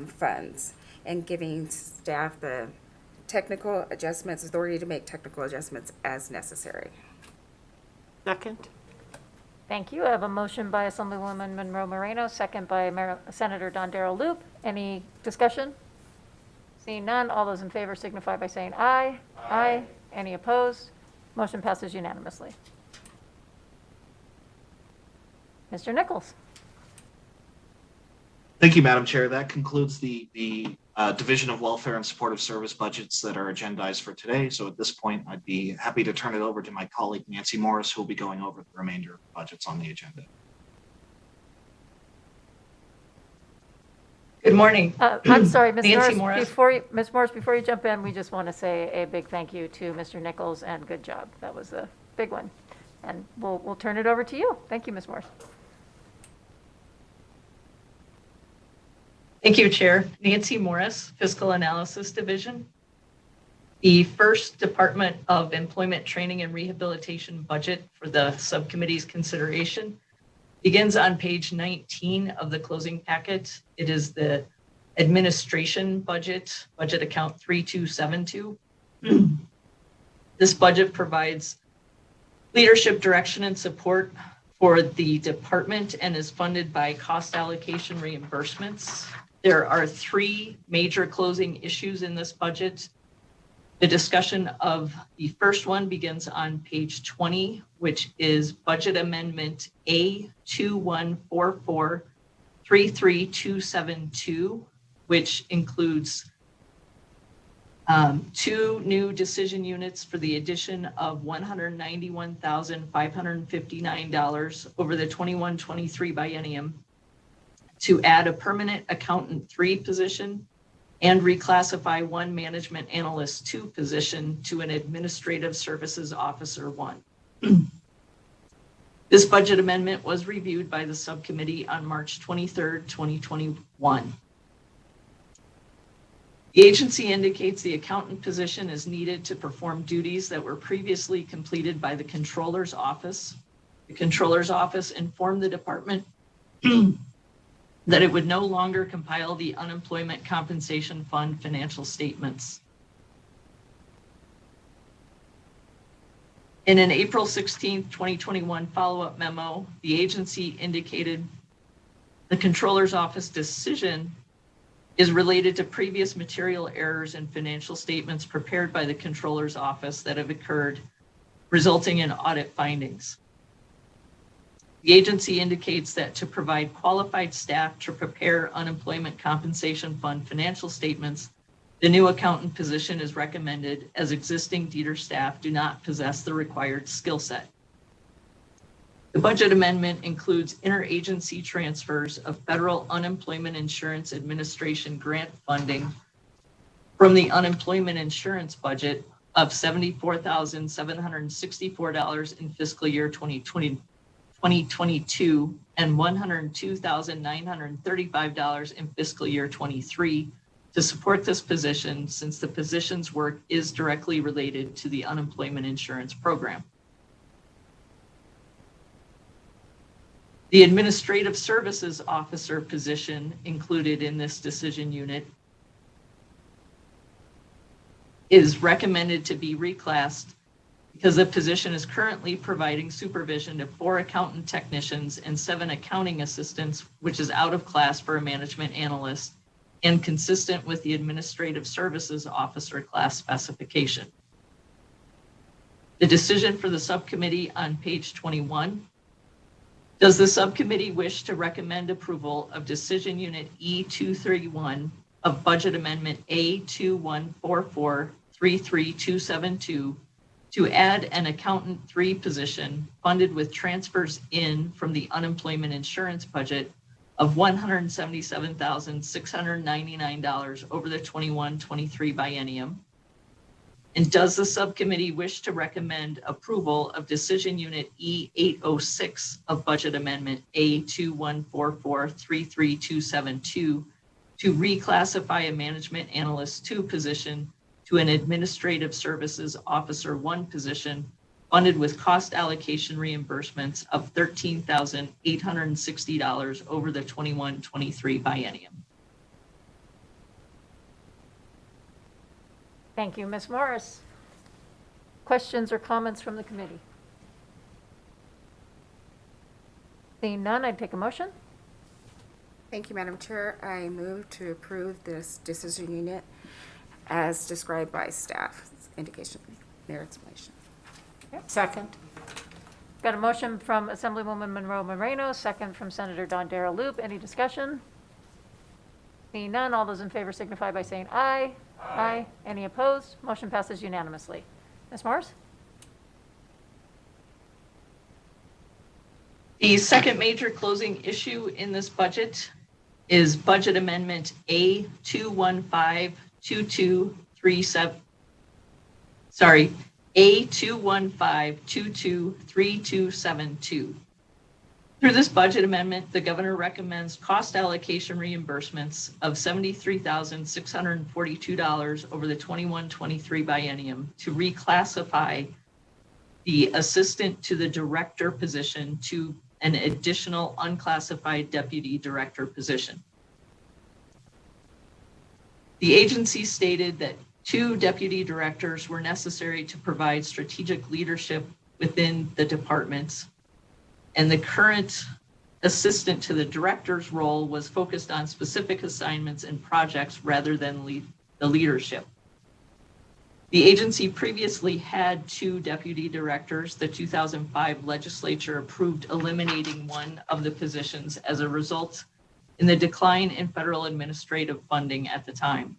funds, and giving staff the technical adjustments, authority to make technical adjustments as necessary. Second? Thank you. I have a motion by Assemblywoman Monroe Moreno, second by Senator Don Darrell Loop. Any discussion? Seeing none, all those in favor signify by saying aye. Aye. Any opposed? Motion passes unanimously. Mr. Nichols. Thank you, Madam Chair. That concludes the Division of Welfare and Supportive Service budgets that are agendized for today. So at this point, I'd be happy to turn it over to my colleague, Nancy Morris, who will be going over the remainder of the budgets on the agenda. Good morning. I'm sorry, Ms. Nancy Morris. Morris. Ms. Morris, before you jump in, we just want to say a big thank you to Mr. Nichols and good job. That was a big one. And we'll turn it over to you. Thank you, Ms. Morris. Thank you, Chair. Nancy Morris, Fiscal Analysis Division. The first Department of Employment Training and Rehabilitation budget for the subcommittee's consideration begins on page 19 of the closing packet. It is the administration budget account 3272. This budget provides leadership direction and support for the department and is funded by cost allocation reimbursements. There are 3 major closing issues in this budget. The discussion of the first one begins on page 20, which is Budget Amendment A2144-33272, which includes 2 new decision units for the addition of $191,559 over the 21-23 biennium, to add a permanent accountant 3 position and reclassify 1 management analyst 2 position to an administrative services officer 1. This budget amendment was reviewed by the subcommittee on March 23rd, 2021. The agency indicates the accountant position is needed to perform duties that were previously completed by the Controller's Office. The Controller's Office informed the department that it would no longer compile the Unemployment Compensation Fund financial statements. In an April 16, 2021 follow-up memo, the agency indicated the Controller's Office decision is related to previous material errors in financial statements prepared by the Controller's Office that have occurred, resulting in audit findings. The agency indicates that to provide qualified staff to prepare Unemployment Compensation Fund financial statements, the new accountant position is recommended as existing DETR staff do not possess the required skill set. The budget amendment includes interagency transfers of Federal Unemployment Insurance Administration grant funding from the unemployment insurance budget of $74,764 in fiscal year 2022 and $102,935 in fiscal year 23 to support this position, since the position's work is directly related to the unemployment insurance program. The administrative services officer position included in this decision unit is recommended to be reclassed because the position is currently providing supervision to 4 accountant technicians and 7 accounting assistants, which is out of class for a management analyst and consistent with the administrative services officer class specification. The decision for the subcommittee on page 21 Does the subcommittee wish to recommend approval of Decision Unit E231 of Budget Amendment A214433272 to add an Accountant 3 position funded with transfers in from the unemployment insurance budget of $177,699 over the 21-23 biennium? And does the subcommittee wish to recommend approval of Decision Unit E806 of Budget Amendment A214433272 to reclassify a Management Analyst 2 position to an Administrative Services Officer 1 position funded with cost allocation reimbursements of $13,860 over the 21-23 biennium? Thank you, Ms. Morris. Questions or comments from the committee? Seeing none, I'd take a motion. Thank you, Madam Chair. I move to approve this decision unit as described by staff's indication, their explanation. Second. Got a motion from Assemblywoman Monroe Moreno, second from Senator Don Darrell Loop. Any discussion? Seeing none, all those in favor signify by saying aye. Aye. Any opposed? Motion passes unanimously. Ms. Morris? The second major closing issue in this budget is Budget Amendment A2152237. Sorry, A215223272. Through this budget amendment, the governor recommends cost allocation reimbursements of $73,642 over the 21-23 biennium to reclassify the assistant to the director position to an additional unclassified deputy director position. The agency stated that 2 deputy directors were necessary to provide strategic leadership within the departments, and the current assistant to the director's role was focused on specific assignments and projects rather than the leadership. The agency previously had 2 deputy directors. The 2005 legislature approved eliminating one of the positions as a result in the decline in federal administrative funding at the time.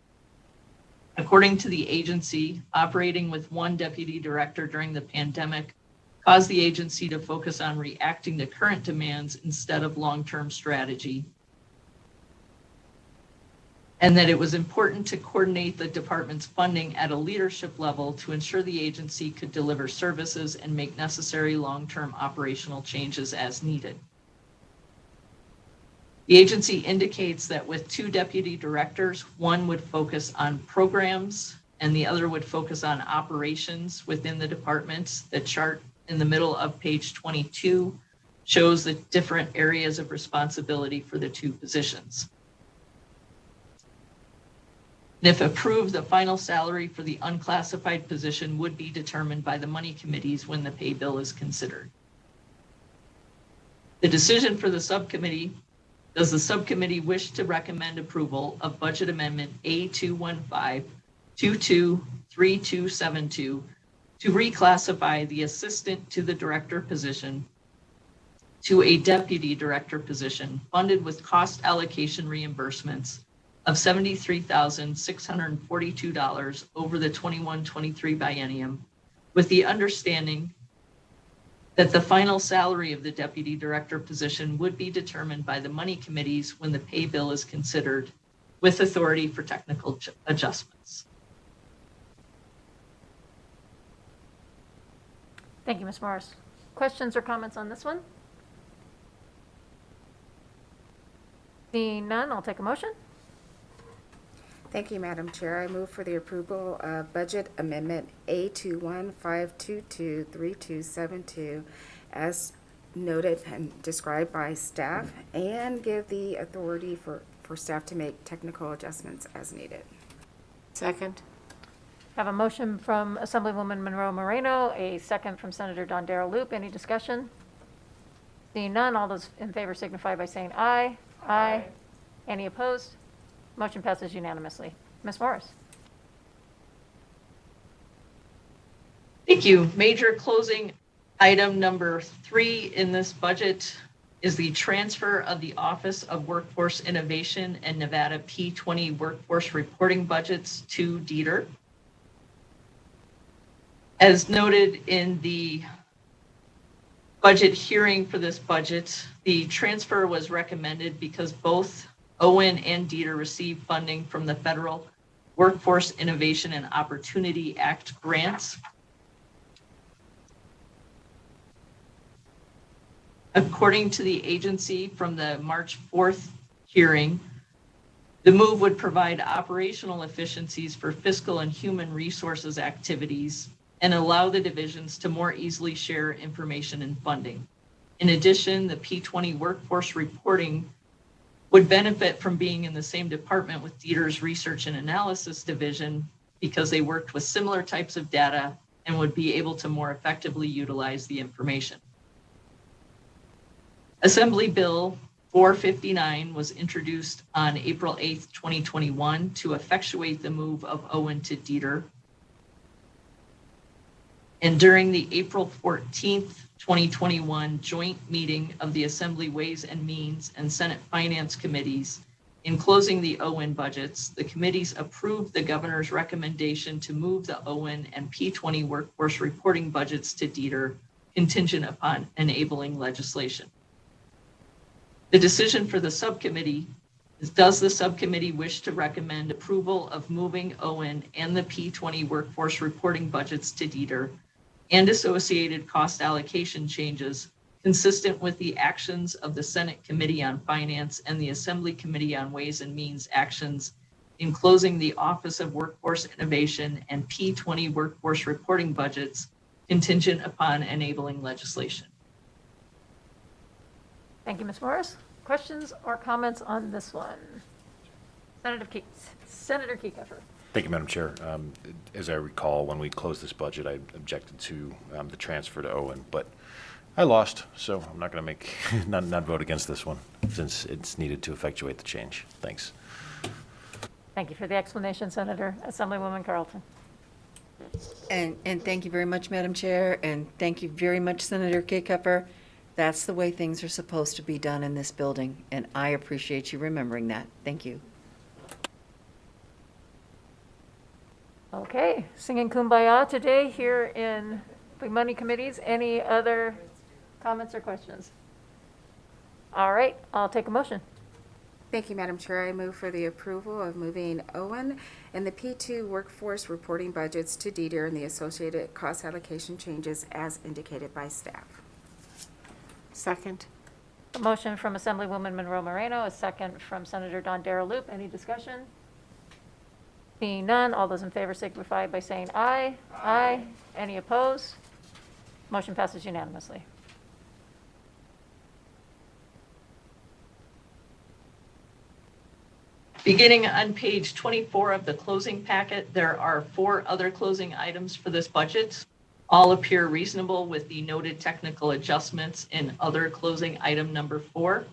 According to the agency, operating with 1 deputy director during the pandemic caused the agency to focus on reacting to current demands instead of long-term strategy, and that it was important to coordinate the department's funding at a leadership level to ensure the agency could deliver services and make necessary long-term operational changes as needed. The agency indicates that with 2 deputy directors, one would focus on programs and the other would focus on operations within the departments. The chart in the middle of page 22 shows the different areas of responsibility for the 2 positions. And if approved, the final salary for the unclassified position would be determined by the money committees when the pay bill is considered. The decision for the subcommittee: does the subcommittee wish to recommend approval of Budget Amendment A215223272 to reclassify the assistant to the director position to a deputy director position funded with cost allocation reimbursements of $73,642 over the 21-23 biennium, with the understanding that the final salary of the deputy director position would be determined by the money committees when the pay bill is considered, with authority for technical adjustments? Thank you, Ms. Morris. Questions or comments on this one? Seeing none, I'll take a motion. Thank you, Madam Chair. I move for the approval of Budget Amendment A215223272 as noted and described by staff, and give the authority for staff to make technical adjustments as needed. Second. Have a motion from Assemblywoman Monroe Moreno, a second from Senator Don Darrell Loop. Any discussion? Seeing none, all those in favor signify by saying aye. Aye. Any opposed? Motion passes unanimously. Ms. Morris? Thank you. Major closing item number 3 in this budget is the transfer of the Office of Workforce Innovation and Nevada P20 workforce reporting budgets to Dieter. As noted in the budget hearing for this budget, the transfer was recommended because both Owen and Dieter received funding from the Federal Workforce Innovation and Opportunity Act grants. According to the agency from the March 4th hearing, the move would provide operational efficiencies for fiscal and human resources activities and allow the divisions to more easily share information and funding. In addition, the P20 workforce reporting would benefit from being in the same department with Dieter's research and analysis division because they worked with similar types of data and would be able to more effectively utilize the information. Assembly Bill 459 was introduced on April 8th, 2021 to effectuate the move of Owen to Dieter. And during the April 14th, 2021 joint meeting of the Assembly Ways and Means and Senate Finance Committees, in closing the Owen budgets, the committees approved the governor's recommendation to move the Owen and P20 workforce reporting budgets to Dieter, contingent upon enabling legislation. The decision for the subcommittee is, does the subcommittee wish to recommend approval of moving Owen and the P20 workforce reporting budgets to Dieter and associated cost allocation changes consistent with the actions of the Senate Committee on Finance and the Assembly Committee on Ways and Means actions in closing the Office of Workforce Innovation and P20 workforce reporting budgets contingent upon enabling legislation. Thank you, Ms. Morris. Questions or comments on this one? Senator Kiefer. Thank you, Madam Chair. As I recall, when we closed this budget, I objected to the transfer to Owen, but I lost, so I'm not going to make not vote against this one since it's needed to effectuate the change. Thanks. Thank you for the explanation, Senator. Assemblywoman Carlton. And thank you very much, Madam Chair, and thank you very much, Senator Kiefer. That's the way things are supposed to be done in this building, and I appreciate you remembering that. Thank you. Okay, singing Kumbaya today here in the Money Committees. Any other comments or questions? All right, I'll take a motion. Thank you, Madam Chair. I move for the approval of moving Owen and the P2 workforce reporting budgets to Dieter and the associated cost allocation changes as indicated by staff. Second. A motion from Assemblywoman Monroe Moreno, a second from Senator Don Darrell-Loop. Any discussion? Seeing none, all those in favor signify by saying aye. Aye. Any opposed? Motion passes unanimously. Beginning on page 24 of the closing packet, there are 4 other closing items for this budget. All appear reasonable with the noted technical adjustments in other closing item number 4.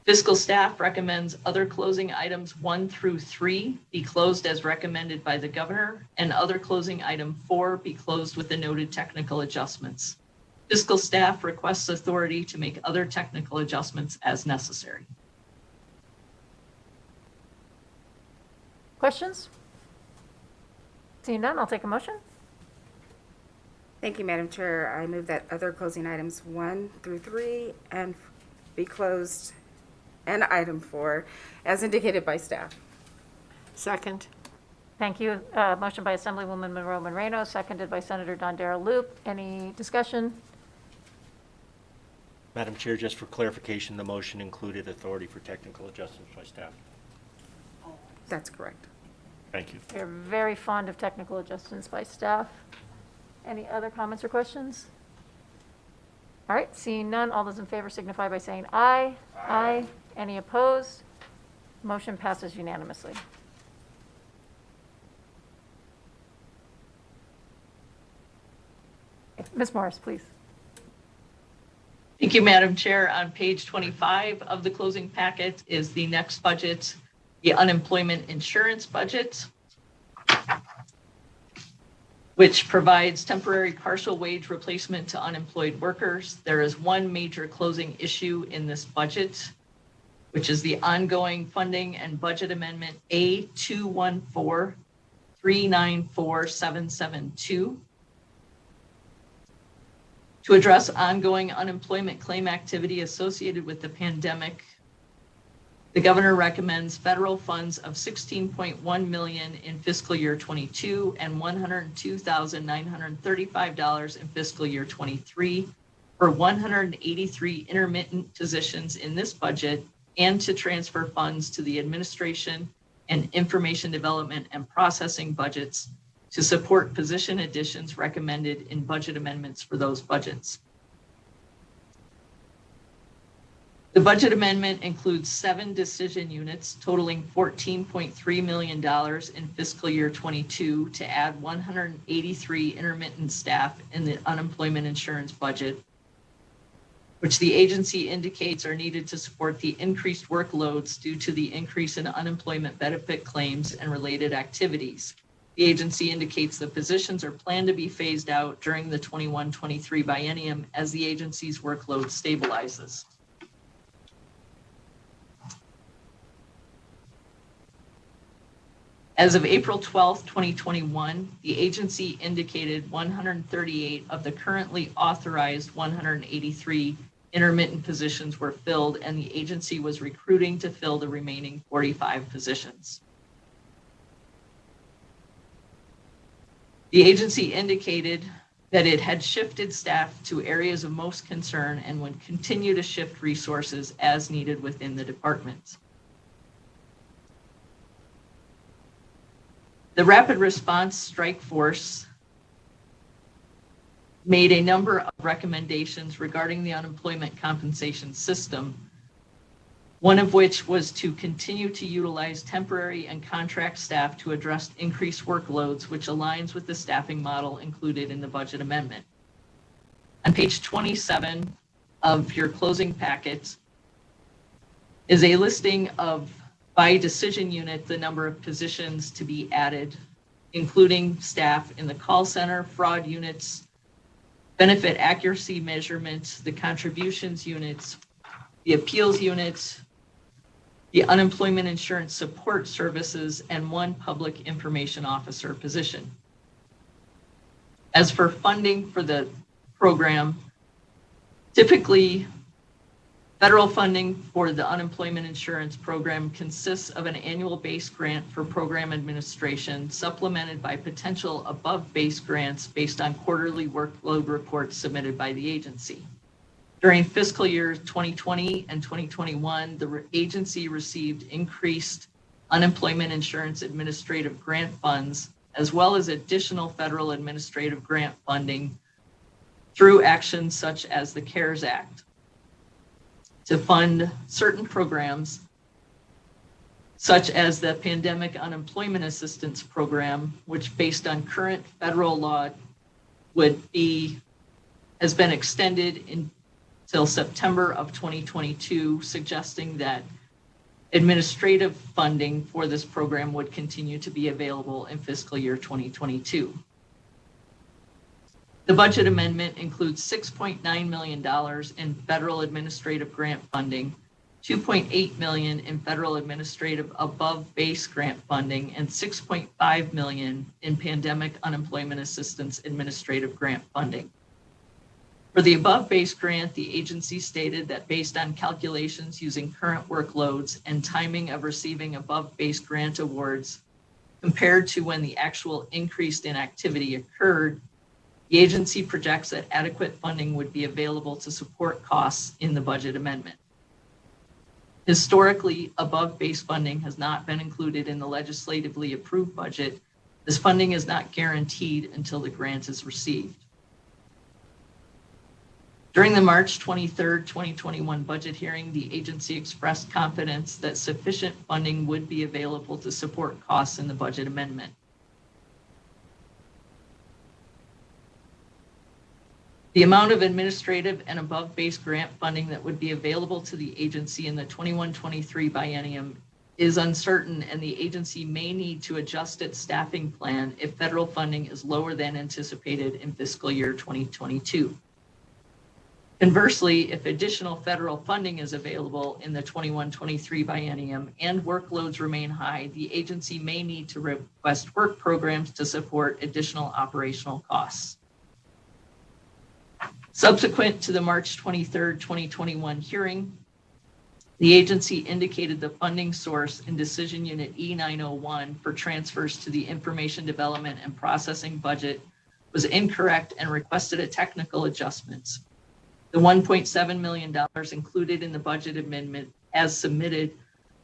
Fiscal staff recommends other closing items 1 through 3 be closed as recommended by the governor, and other closing item 4 be closed with the noted technical adjustments. Fiscal staff requests authority to make other technical adjustments as necessary. Questions? Seeing none, I'll take a motion. Thank you, Madam Chair. I move that other closing items 1 through 3 and be closed, and item 4 as indicated by staff. Second. Thank you. Motion by Assemblywoman Monroe Moreno, seconded by Senator Don Darrell-Loop. Any discussion? Madam Chair, just for clarification, the motion included authority for technical adjustments by staff. That's correct. Thank you. We're very fond of technical adjustments by staff. Any other comments or questions? All right, seeing none, all those in favor signify by saying aye. Aye. Any opposed? Motion passes unanimously. Ms. Morris, please. Thank you, Madam Chair. On page 25 of the closing packet is the next budget, the unemployment insurance budget. which provides temporary partial wage replacement to unemployed workers. There is one major closing issue in this budget, which is the ongoing funding and budget amendment A2143947772. To address ongoing unemployment claim activity associated with the pandemic, the governor recommends federal funds of $16.1 million in fiscal year 22 and $102,935 in fiscal year 23 for 183 intermittent positions in this budget, and to transfer funds to the administration and information development and processing budgets to support position additions recommended in budget amendments for those budgets. The budget amendment includes 7 decision units totaling $14.3 million in fiscal year 22 to add 183 intermittent staff in the unemployment insurance budget, which the agency indicates are needed to support the increased workloads due to the increase in unemployment benefit claims and related activities. The agency indicates the positions are planned to be phased out during the 21-23 biennium as the agency's workload stabilizes. As of April 12th, 2021, the agency indicated 138 of the currently authorized 183 intermittent positions were filled, and the agency was recruiting to fill the remaining 45 positions. The agency indicated that it had shifted staff to areas of most concern and would continue to shift resources as needed within the department. The Rapid Response Strike Force made a number of recommendations regarding the unemployment compensation system, one of which was to continue to utilize temporary and contract staff to address increased workloads, which aligns with the staffing model included in the budget amendment. On page 27 of your closing packet is a listing of, by decision unit, the number of positions to be added, including staff in the call center, fraud units, benefit accuracy measurements, the contributions units, the appeals units, the unemployment insurance support services, and 1 public information officer position. As for funding for the program, typically federal funding for the unemployment insurance program consists of an annual base grant for program administration, supplemented by potential above base grants based on quarterly workload reports submitted by the agency. During fiscal year 2020 and 2021, the agency received increased unemployment insurance administrative grant funds, as well as additional federal administrative grant funding through actions such as the CARES Act to fund certain programs, such as the Pandemic Unemployment Assistance Program, which based on current federal law has been extended until September of 2022, suggesting that administrative funding for this program would continue to be available in fiscal year 2022. The budget amendment includes $6.9 million in federal administrative grant funding, $2.8 million in federal administrative above base grant funding, and $6.5 million in pandemic unemployment assistance administrative grant funding. For the above base grant, the agency stated that based on calculations using current workloads and timing of receiving above base grant awards compared to when the actual increase in activity occurred, the agency projects that adequate funding would be available to support costs in the budget amendment. Historically, above base funding has not been included in the legislatively approved budget. This funding is not guaranteed until the grant is received. During the March 23rd, 2021 budget hearing, the agency expressed confidence that sufficient funding would be available to support costs in the budget amendment. The amount of administrative and above base grant funding that would be available to the agency in the 21-23 biennium is uncertain and the agency may need to adjust its staffing plan if federal funding is lower than anticipated in fiscal year 2022. Conversely, if additional federal funding is available in the 21-23 biennium and workloads remain high, the agency may need to request work programs to support additional operational costs. Subsequent to the March 23rd, 2021 hearing, the agency indicated the funding source in Decision Unit E901 for transfers to the Information Development and Processing budget was incorrect and requested a technical adjustment. The $1.7 million included in the budget amendment as submitted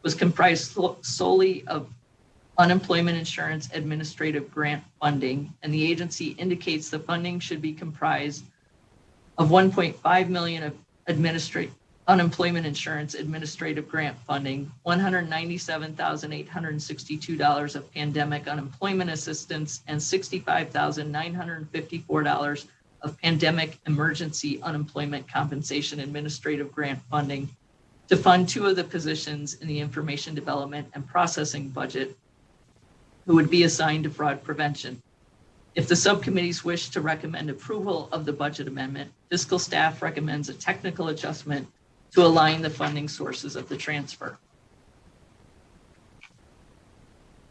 was comprised solely of unemployment insurance administrative grant funding, and the agency indicates the funding should be comprised of $1.5 million of unemployment insurance administrative grant funding, $197,862 of pandemic unemployment assistance, and $65,954 of pandemic emergency unemployment compensation administrative grant funding to fund 2 of the positions in the information development and processing budget who would be assigned to fraud prevention. If the subcommittees wish to recommend approval of the budget amendment, fiscal staff recommends a technical adjustment to align the funding sources of the transfer.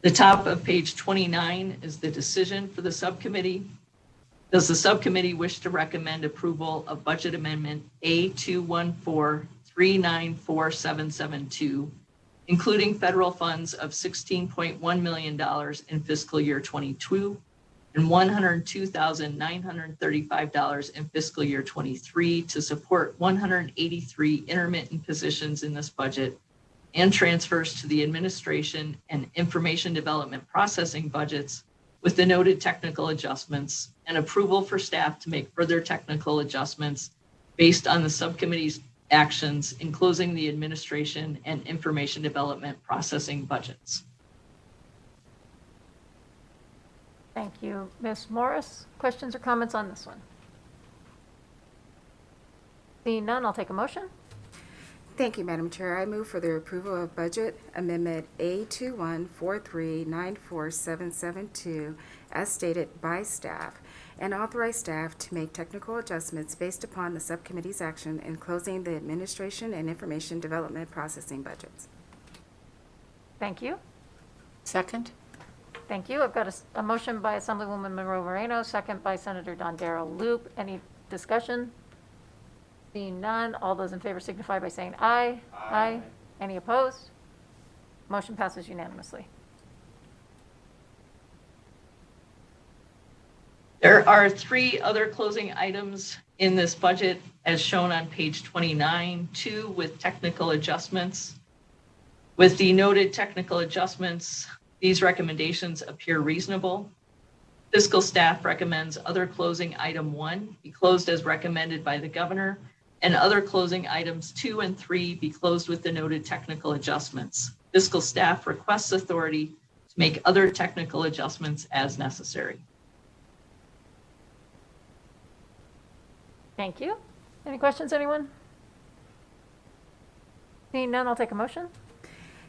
The top of page 29 is the decision for the subcommittee. Does the subcommittee wish to recommend approval of budget amendment A214394772, including federal funds of $16.1 million in fiscal year 22 and $102,935 in fiscal year 23 to support 183 intermittent positions in this budget and transfers to the administration and information development processing budgets with the noted technical adjustments, and approval for staff to make further technical adjustments based on the subcommittee's actions in closing the administration and information development processing budgets. Thank you. Ms. Morris, questions or comments on this one? Seeing none, I'll take a motion. Thank you, Madam Chair. I move for the approval of Budget Amendment A214394772 as stated by staff, and authorize staff to make technical adjustments based upon the subcommittee's action in closing the administration and information development processing budgets. Thank you. Second? Thank you. I've got a motion by Assemblywoman Monroe Moreno, second by Senator Dondero Loop. Any discussion? Seeing none, all those in favor signify by saying aye. Aye. Any opposed? Motion passes unanimously. There are 3 other closing items in this budget as shown on page 29, 2 with technical adjustments. With the noted technical adjustments, these recommendations appear reasonable. Fiscal staff recommends other closing item 1 be closed as recommended by the governor, and other closing items 2 and 3 be closed with the noted technical adjustments. Fiscal staff requests authority to make other technical adjustments as necessary. Thank you. Any questions, anyone? Seeing none, I'll take a motion.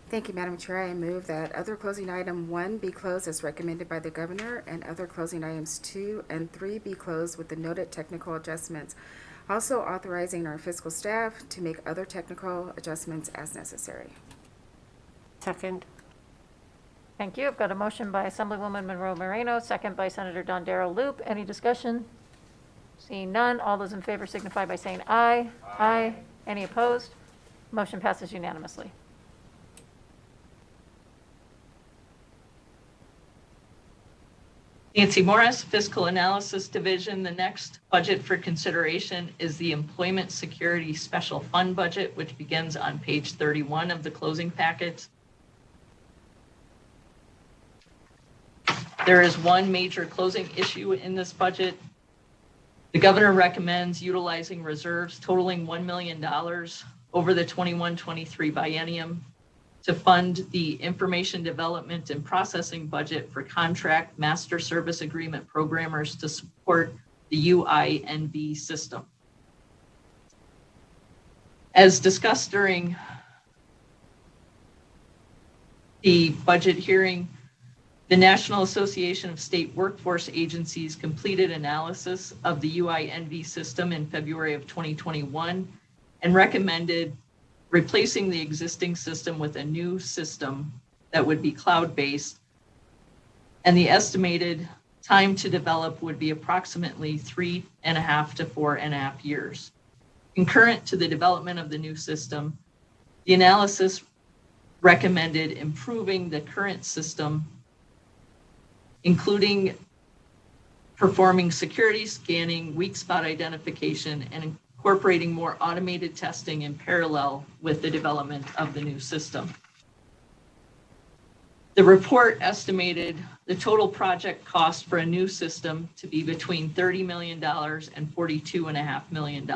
Thank you, Madam Chair. I move that other closing item 1 be closed as recommended by the governor, and other closing items 2 and 3 be closed with the noted technical adjustments. Also authorizing our fiscal staff to make other technical adjustments as necessary. Second? Thank you. I've got a motion by Assemblywoman Monroe Moreno, second by Senator Dondero Loop. Any discussion? Seeing none, all those in favor signify by saying aye. Aye. Any opposed? Motion passes unanimously. Nancy Morris, Fiscal Analysis Division. The next budget for consideration is the Employment Security Special Fund budget, which begins on page 31 of the closing packet. There is one major closing issue in this budget. The governor recommends utilizing reserves totaling $1 million over the 21-23 biennium to fund the information development and processing budget for contract master service agreement programmers to support the UINV system. As discussed during the budget hearing, the National Association of State Workforce Agencies completed analysis of the UINV system in February of 2021 and recommended replacing the existing system with a new system that would be cloud-based. And the estimated time to develop would be approximately 3.5 to 4.5 years. Concurrent to the development of the new system, the analysis recommended improving the current system, including performing security scanning, weak spot identification, and incorporating more automated testing in parallel with the development of the new system. The report estimated the total project cost for a new system to be between $30 million and $42.5 million.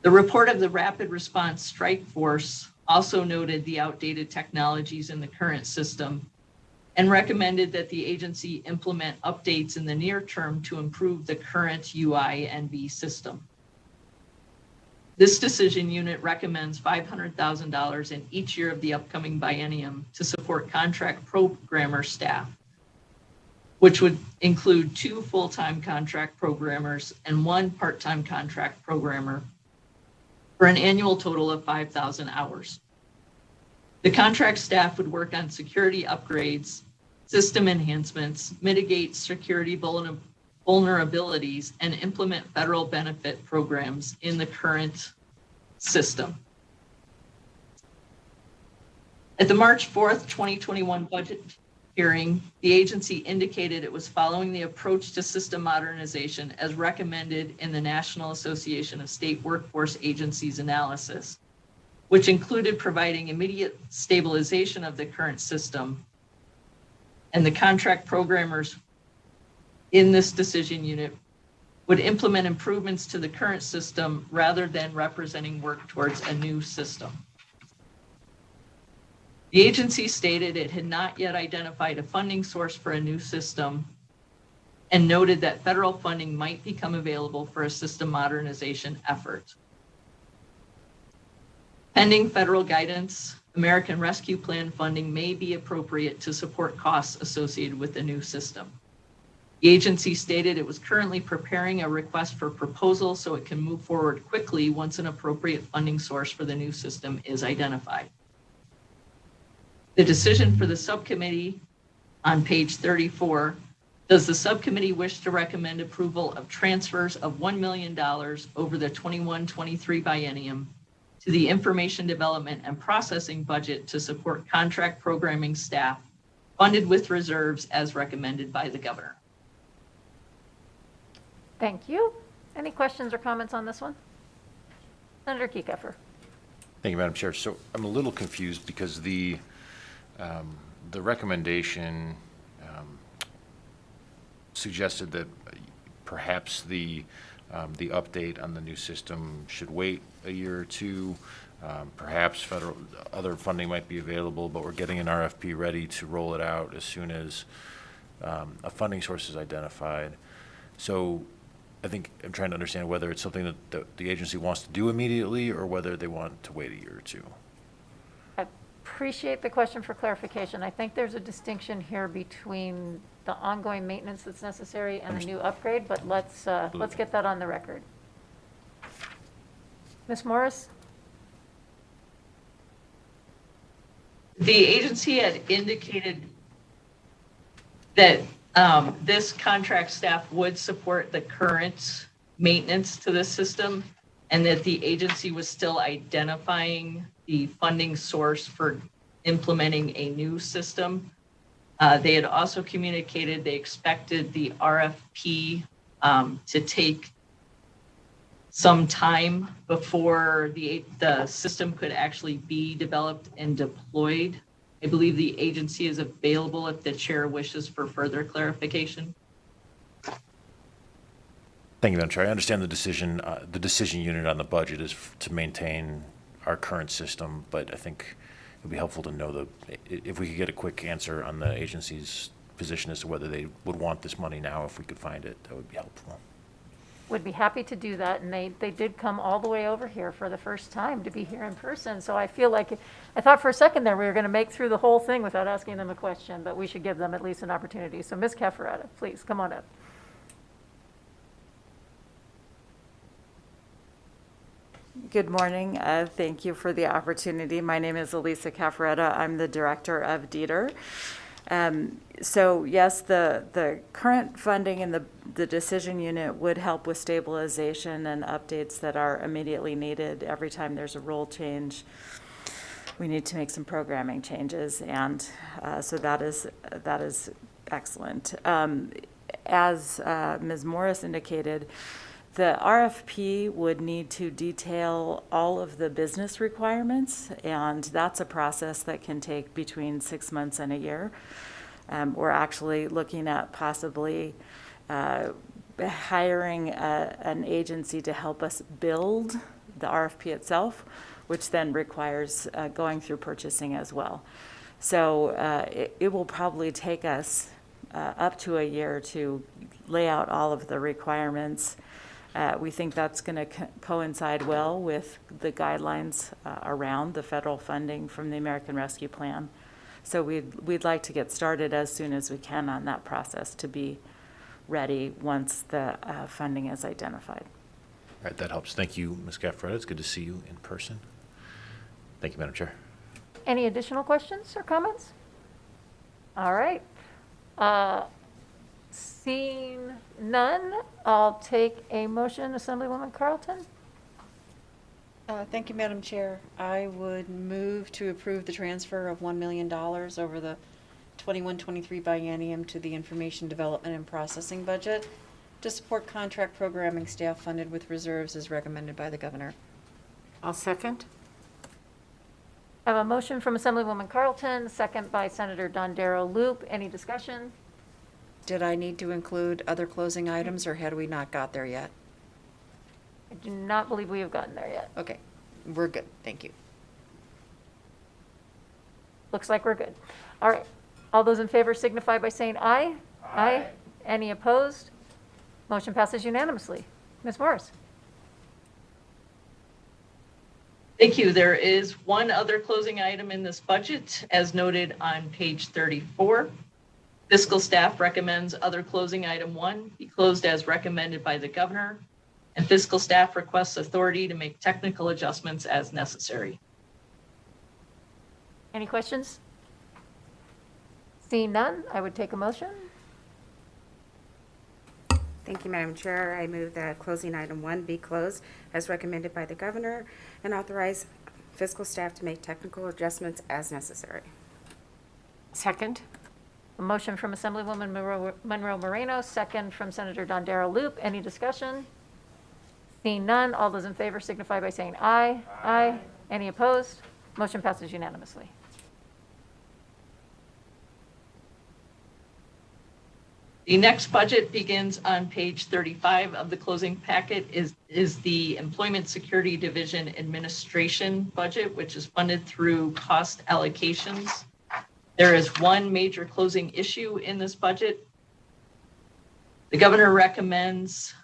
The report of the Rapid Response Strike Force also noted the outdated technologies in the current system and recommended that the agency implement updates in the near term to improve the current UINV system. This decision unit recommends $500,000 in each year of the upcoming biennium to support contract programmer staff, which would include 2 full-time contract programmers and 1 part-time contract programmer for an annual total of 5,000 hours. The contract staff would work on security upgrades, system enhancements, mitigate security vulnerabilities, and implement federal benefit programs in the current system. At the March 4th, 2021 budget hearing, the agency indicated it was following the approach to system modernization as recommended in the National Association of State Workforce Agencies analysis, which included providing immediate stabilization of the current system, and the contract programmers in this decision unit would implement improvements to the current system rather than representing work towards a new system. The agency stated it had not yet identified a funding source for a new system and noted that federal funding might become available for a system modernization effort. Pending federal guidance, American Rescue Plan funding may be appropriate to support costs associated with the new system. The agency stated it was currently preparing a request for proposal so it can move forward quickly once an appropriate funding source for the new system is identified. The decision for the subcommittee on page 34, does the subcommittee wish to recommend approval of transfers of $1 million over the 21-23 biennium to the Information Development and Processing budget to support contract programming staff funded with reserves as recommended by the governor? Thank you. Any questions or comments on this one? Senator Kieckhofer. Thank you, Madam Chair. So I'm a little confused because the recommendation suggested that perhaps the update on the new system should wait a year or two. Perhaps other funding might be available, but we're getting an RFP ready to roll it out as soon as a funding source is identified. So I think I'm trying to understand whether it's something that the agency wants to do immediately or whether they want to wait a year or two. I appreciate the question for clarification. I think there's a distinction here between the ongoing maintenance that's necessary and a new upgrade, but let's get that on the record. Ms. Morris? The agency had indicated that this contract staff would support the current maintenance to the system and that the agency was still identifying the funding source for implementing a new system. They had also communicated they expected the RFP to take some time before the system could actually be developed and deployed. I believe the agency is available if the chair wishes for further clarification. Thank you, Madam Chair. I understand the decision unit on the budget is to maintain our current system, but I think it would be helpful to know if we could get a quick answer on the agency's position as to whether they would want this money now, if we could find it, that would be helpful. would be happy to do that, and they did come all the way over here for the first time to be here in person. So I feel like, I thought for a second there we were going to make through the whole thing without asking them a question, but we should give them at least an opportunity. So Ms. Cafferata, please, come on up. Good morning. Thank you for the opportunity. My name is Elisa Cafferetta. I'm the director of DEETR. So yes, the current funding in the decision unit would help with stabilization and updates that are immediately needed. Every time there's a role change, we need to make some programming changes, and so that is excellent. As Ms. Morris indicated, the RFP would need to detail all of the business requirements, and that's a process that can take between 6 months and a year. We're actually looking at possibly hiring an agency to help us build the RFP itself, which then requires going through purchasing as well. So it will probably take us up to a year to lay out all of the requirements. We think that's going to coincide well with the guidelines around the federal funding from the American Rescue Plan. So we'd like to get started as soon as we can on that process to be ready once the funding is identified. All right, that helps. Thank you, Ms. Cafferetta. It's good to see you in person. Thank you, Madam Chair. Any additional questions or comments? All right. Seeing none, I'll take a motion. Assemblywoman Carlton? Thank you, Madam Chair. I would move to approve the transfer of $1 million over the 21-23 biennium to the Information Development and Processing budget to support contract programming staff funded with reserves as recommended by the governor. I'll second. I have a motion from Assemblywoman Carlton, second by Senator Dondero Loop. Any discussion? Did I need to include other closing items, or had we not got there yet? I do not believe we have gotten there yet. Okay, we're good. Thank you. Looks like we're good. All right. All those in favor signify by saying aye. Aye. Any opposed? Motion passes unanimously. Ms. Morris? Thank you. There is one other closing item in this budget, as noted on page 34. Fiscal staff recommends other closing item 1 be closed as recommended by the governor, and fiscal staff requests authority to make technical adjustments as necessary. Any questions? Seeing none, I would take a motion. Thank you, Madam Chair. I move that closing item 1 be closed as recommended by the governor and authorize fiscal staff to make technical adjustments as necessary. Second. A motion from Assemblywoman Monroe Moreno, second from Senator Dondero Loop. Any discussion? Seeing none, all those in favor signify by saying aye. Aye. Any opposed? Motion passes unanimously. The next budget begins on page 35 of the closing packet is the Employment Security Division Administration budget, which is funded through cost allocations. There is one major closing issue in this budget. The governor recommends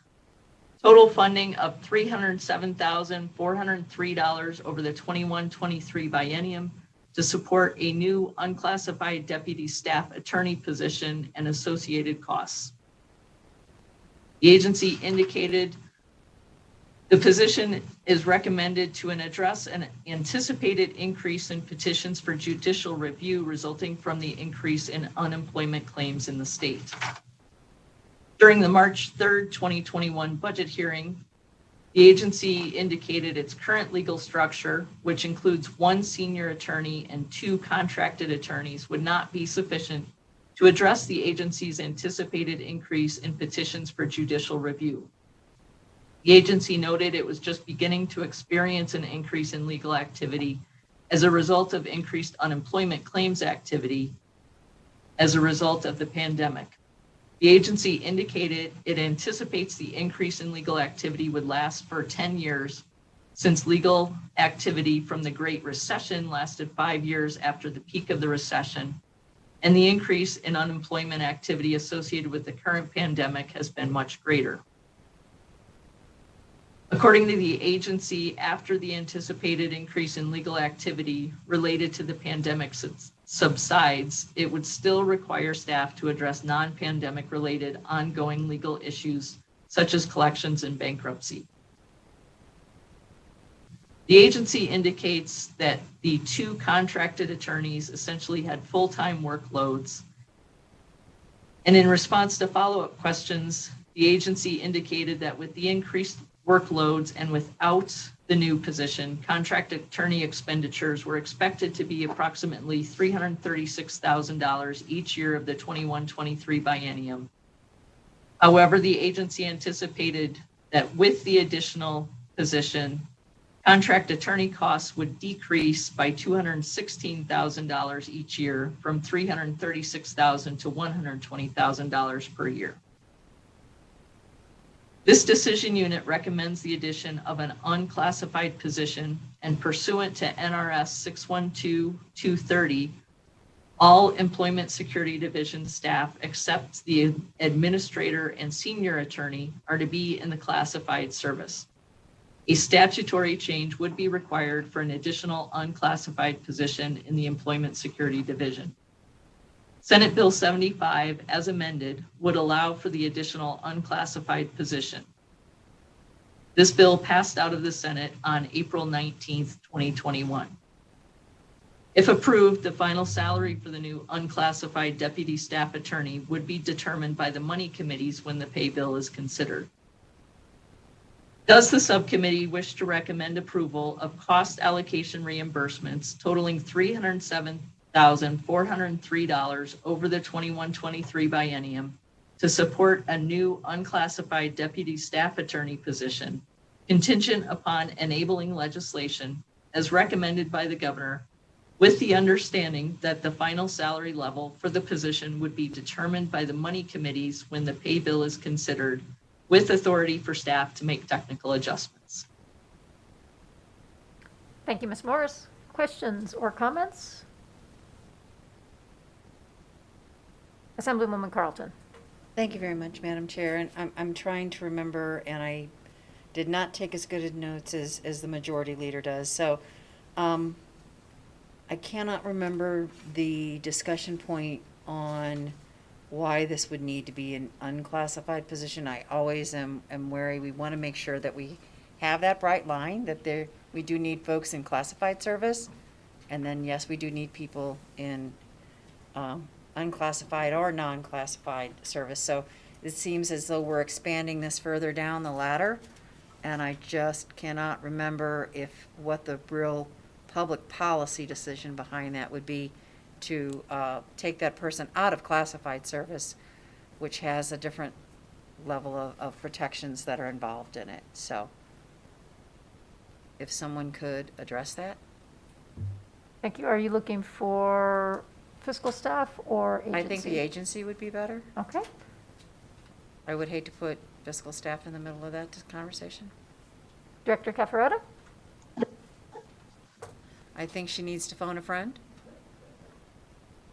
total funding of $307,403 over the 21-23 biennium to support a new unclassified deputy staff attorney position and associated costs. The agency indicated the position is recommended to address an anticipated increase in petitions for judicial review resulting from the increase in unemployment claims in the state. During the March 3rd, 2021 budget hearing, the agency indicated its current legal structure, which includes 1 senior attorney and 2 contracted attorneys, would not be sufficient to address the agency's anticipated increase in petitions for judicial review. The agency noted it was just beginning to experience an increase in legal activity as a result of increased unemployment claims activity as a result of the pandemic. The agency indicated it anticipates the increase in legal activity would last for 10 years, since legal activity from the Great Recession lasted 5 years after the peak of the recession, and the increase in unemployment activity associated with the current pandemic has been much greater. According to the agency, after the anticipated increase in legal activity related to the pandemic subsides, it would still require staff to address non-pandemic related ongoing legal issues such as collections and bankruptcy. The agency indicates that the 2 contracted attorneys essentially had full-time workloads. And in response to follow-up questions, the agency indicated that with the increased workloads and without the new position, contract attorney expenditures were expected to be approximately $336,000 each year of the 21-23 biennium. However, the agency anticipated that with the additional position, contract attorney costs would decrease by $216,000 each year from $336,000 to $120,000 per year. This decision unit recommends the addition of an unclassified position, and pursuant to NRS 612-230, all Employment Security Division staff except the administrator and senior attorney are to be in the classified service. A statutory change would be required for an additional unclassified position in the Employment Security Division. Senate Bill 75, as amended, would allow for the additional unclassified position. This bill passed out of the Senate on April 19th, 2021. If approved, the final salary for the new unclassified deputy staff attorney would be determined by the money committees when the pay bill is considered. Does the subcommittee wish to recommend approval of cost allocation reimbursements totaling $307,403 over the 21-23 biennium to support a new unclassified deputy staff attorney position, contingent upon enabling legislation as recommended by the governor, with the understanding that the final salary level for the position would be determined by the money committees when the pay bill is considered, with authority for staff to make technical adjustments. Thank you, Ms. Morris. Questions or comments? Assemblywoman Carlton. Thank you very much, Madam Chair. And I'm trying to remember, and I did not take as good notes as the majority leader does. So I cannot remember the discussion point on why this would need to be an unclassified position. I always am wary. We want to make sure that we have that bright line, that we do need folks in classified service. And then, yes, we do need people in unclassified or non-classified service. So it seems as though we're expanding this further down the ladder. And I just cannot remember what the real public policy decision behind that would be to take that person out of classified service, which has a different level of protections that are involved in it. So if someone could address that. Thank you. Are you looking for fiscal staff or agency? I think the agency would be better. Okay. I would hate to put fiscal staff in the middle of that conversation. Director Cafferata? I think she needs to phone a friend.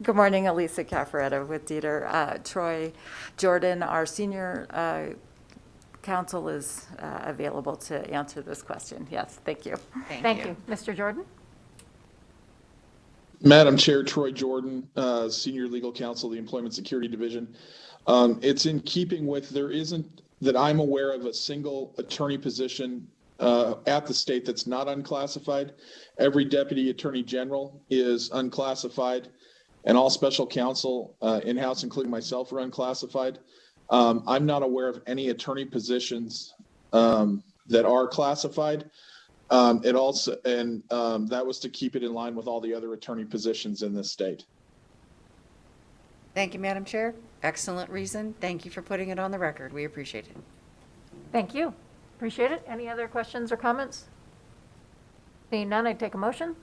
Good morning, Elisa Cafferetta with Dieter. Troy Jordan, our senior counsel, is available to answer this question. Yes, thank you. Thank you. Mr. Jordan? Madam Chair, Troy Jordan, Senior Legal Counsel of the Employment Security Division. It's in keeping with, there isn't, that I'm aware of, a single attorney position at the state that's not unclassified. Every deputy attorney general is unclassified, and all special counsel in-house, including myself, are unclassified. I'm not aware of any attorney positions that are classified. That was to keep it in line with all the other attorney positions in this state. Thank you, Madam Chair. Excellent reason. Thank you for putting it on the record. We appreciate it. Thank you. Appreciate it. Any other questions or comments? Seeing none, I'd take a motion.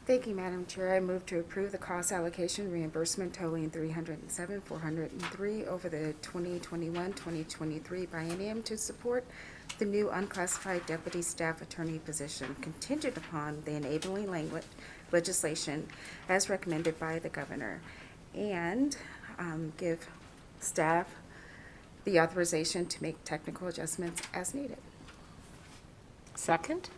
Thank you, Madam Chair. I move to approve the cost allocation reimbursement totaling $307,403 over the 2021-2023 biennium to support the new unclassified deputy staff attorney position, contingent upon the enabling language legislation as recommended by the governor, and give staff the authorization to make technical adjustments as needed. Second?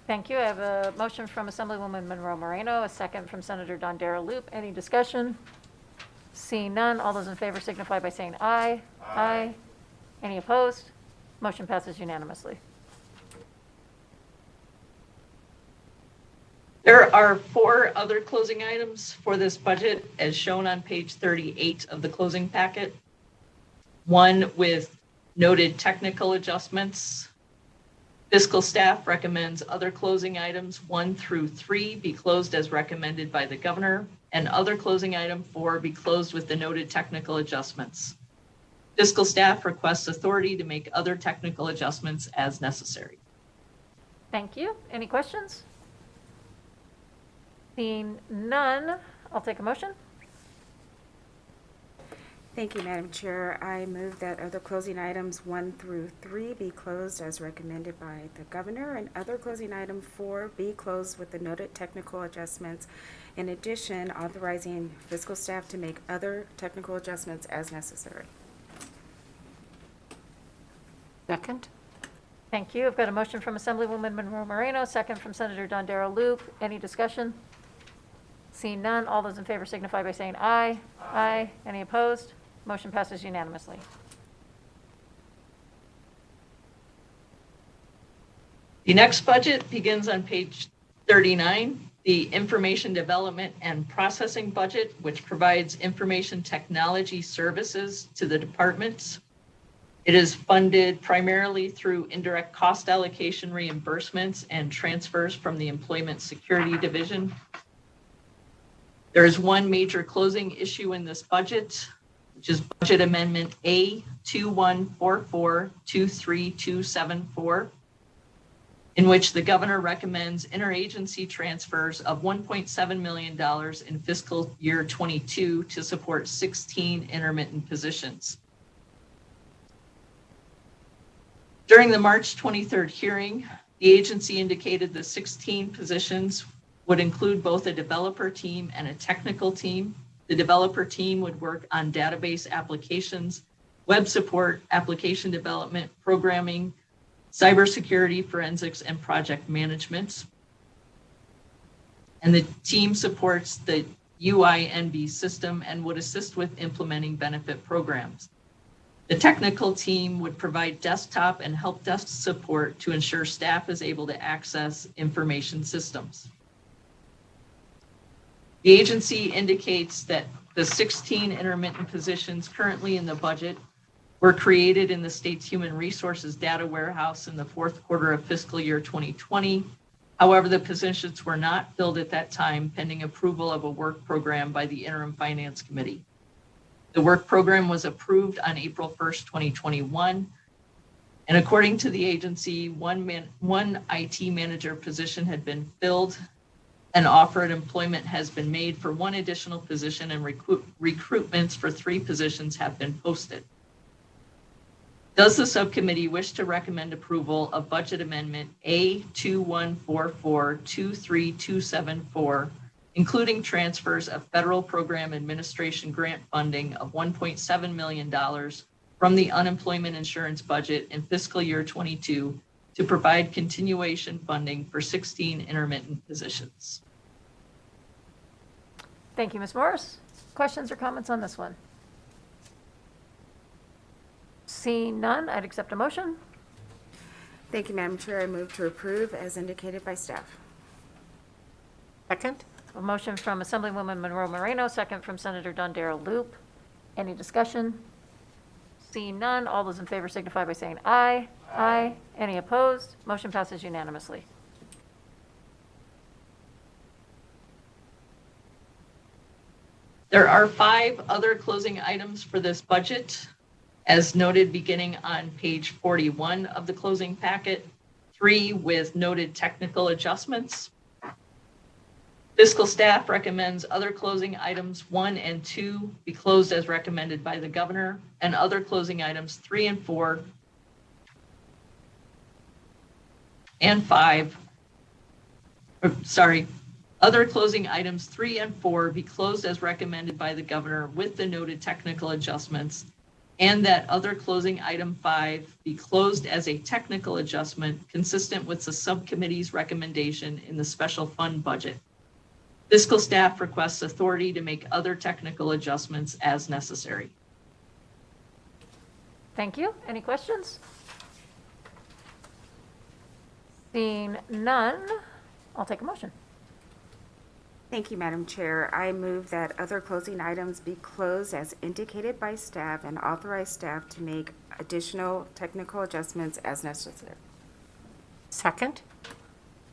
Thank you. I have a motion from Assemblywoman Monroe Moreno, a second from Senator Dondera Loop. Any discussion? Seeing none, all those in favor signify by saying aye. Aye. Any opposed? Motion passes unanimously. There are 4 other closing items for this budget as shown on page 38 of the closing packet. One with noted technical adjustments. Fiscal staff recommends other closing items 1 through 3 be closed as recommended by the governor, and other closing item 4 be closed with the noted technical adjustments. Fiscal staff requests authority to make other technical adjustments as necessary. Thank you. Any questions? Seeing none, I'll take a motion. Thank you, Madam Chair. I move that other closing items 1 through 3 be closed as recommended by the governor, and other closing item 4 be closed with the noted technical adjustments. In addition, authorizing fiscal staff to make other technical adjustments as necessary. Second? Thank you. I've got a motion from Assemblywoman Monroe Moreno, second from Senator Dondera Loop. Any discussion? Seeing none, all those in favor signify by saying aye. Aye. Any opposed? Motion passes unanimously. The next budget begins on page 39, the Information Development and Processing Budget, which provides information technology services to the departments. It is funded primarily through indirect cost allocation reimbursements and transfers from the Employment Security Division. There is one major closing issue in this budget, which is Budget Amendment A 2144-23274, in which the governor recommends interagency transfers of $1.7 million in fiscal year 22 to support 16 intermittent positions. During the March 23rd hearing, the agency indicated the 16 positions would include both a developer team and a technical team. The developer team would work on database applications, web support, application development, programming, cybersecurity, forensics, and project management. And the team supports the UINB system and would assist with implementing benefit programs. The technical team would provide desktop and help desk support to ensure staff is able to access information systems. The agency indicates that the 16 intermittent positions currently in the budget were created in the state's human resources data warehouse in the 4th quarter of fiscal year 2020. However, the positions were not filled at that time pending approval of a work program by the Interim Finance Committee. The work program was approved on April 1st, 2021. And according to the agency, one IT manager position had been filled. An offer at employment has been made for one additional position, and recruitments for 3 positions have been posted. Does the subcommittee wish to recommend approval of Budget Amendment A 2144-23274, including transfers of Federal Program Administration grant funding of $1.7 million from the unemployment insurance budget in fiscal year 22 to provide continuation funding for 16 intermittent positions? Thank you, Ms. Morris. Questions or comments on this one? Seeing none, I'd accept a motion. Thank you, Madam Chair. I move to approve as indicated by staff. Second? A motion from Assemblywoman Monroe Moreno, second from Senator Dondera Loop. Any discussion? Seeing none, all those in favor signify by saying aye. Aye. Any opposed? Motion passes unanimously. There are 5 other closing items for this budget, as noted beginning on page 41 of the closing packet, 3 with noted technical adjustments. Fiscal staff recommends other closing items 1 and 2 be closed as recommended by the governor, and other closing items 3 and 4 and 5, other closing items 3 and 4 be closed as recommended by the governor with the noted technical adjustments, and that other closing item 5 be closed as a technical adjustment consistent with the subcommittee's recommendation in the special fund budget. Fiscal staff requests authority to make other technical adjustments as necessary. Thank you. Any questions? Seeing none, I'll take a motion. Thank you, Madam Chair. I move that other closing items be closed as indicated by staff and authorize staff to make additional technical adjustments as necessary. Second?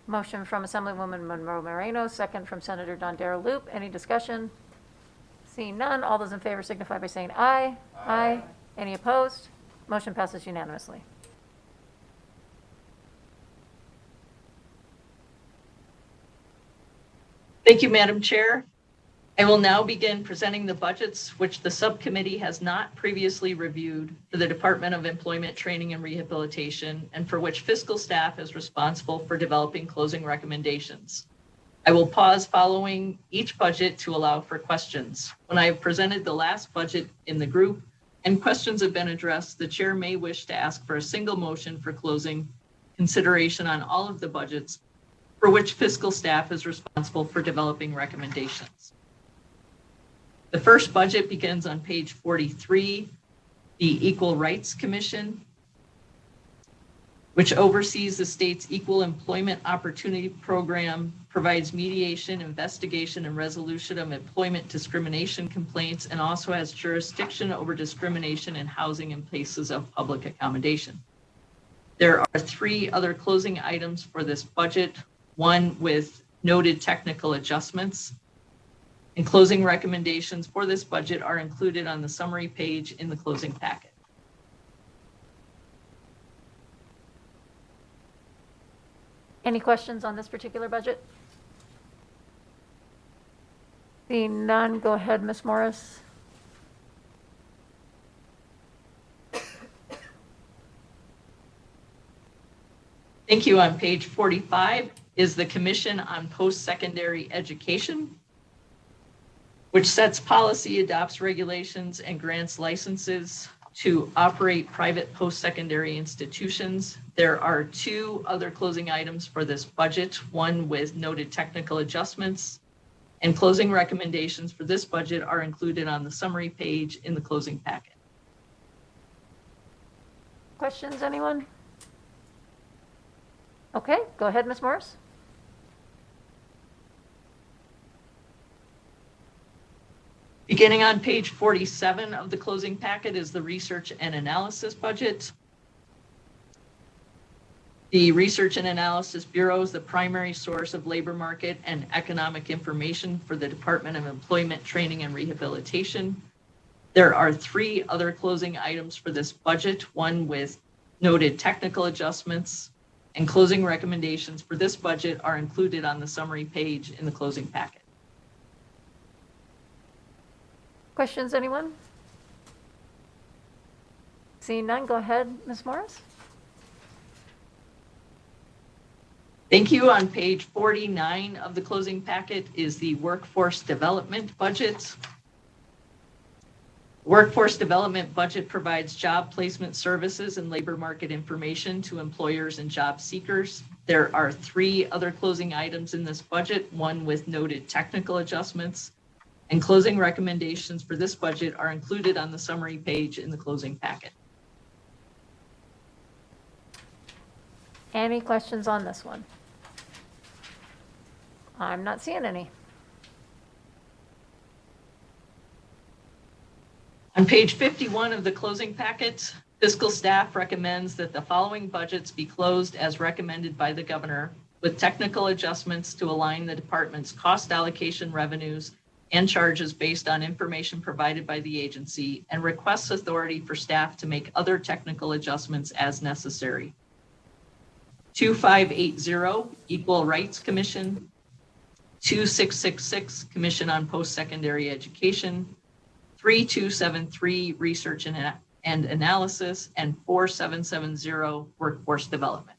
Motion from Assemblywoman Monroe Moreno, second from Senator Don Darrell Loop. Any discussion? Seeing none, all those in favor signify by saying aye. Aye. Any opposed? Motion passes unanimously. Thank you, Madam Chair. I will now begin presenting the budgets which the subcommittee has not previously reviewed for the Department of Employment, Training, and Rehabilitation, and for which fiscal staff is responsible for developing closing recommendations. I will pause following each budget to allow for questions. When I have presented the last budget in the group and questions have been addressed, the chair may wish to ask for a single motion for closing consideration on all of the budgets for which fiscal staff is responsible for developing recommendations. The first budget begins on page 43, the Equal Rights Commission, which oversees the state's Equal Employment Opportunity Program, provides mediation, investigation, and resolution of employment discrimination complaints, and also has jurisdiction over discrimination in housing and places of public accommodation. There are 3 other closing items for this budget, one with noted technical adjustments. And closing recommendations for this budget are included on the summary page in the closing packet. Any questions on this particular budget? Seeing none, go ahead, Ms. Morris. Thank you. On page 45 is the Commission on Post-Secondary Education, which sets policy, adopts regulations, and grants licenses to operate private post-secondary institutions. There are 2 other closing items for this budget, one with noted technical adjustments, and closing recommendations for this budget are included on the summary page in the closing packet. Questions, anyone? Okay, go ahead, Ms. Morris. Beginning on page 47 of the closing packet is the Research and Analysis budget. The Research and Analysis Bureau is the primary source of labor market and economic information for the Department of Employment, Training, and Rehabilitation. There are 3 other closing items for this budget, one with noted technical adjustments, and closing recommendations for this budget are included on the summary page in the closing packet. Questions, anyone? Seeing none, go ahead, Ms. Morris. Thank you. On page 49 of the closing packet is the Workforce Development budget. Workforce Development budget provides job placement services and labor market information to employers and job seekers. There are 3 other closing items in this budget, one with noted technical adjustments, and closing recommendations for this budget are included on the summary page in the closing packet. Any questions on this one? I'm not seeing any. On page 51 of the closing packet, fiscal staff recommends that the following budgets be closed as recommended by the governor, with technical adjustments to align the department's cost allocation revenues and charges based on information provided by the agency, and requests authority for staff to make other technical adjustments as necessary. 2580, Equal Rights Commission. 2666, Commission on Post-Secondary Education. 3273, Research and Analysis, and 4770, Workforce Development.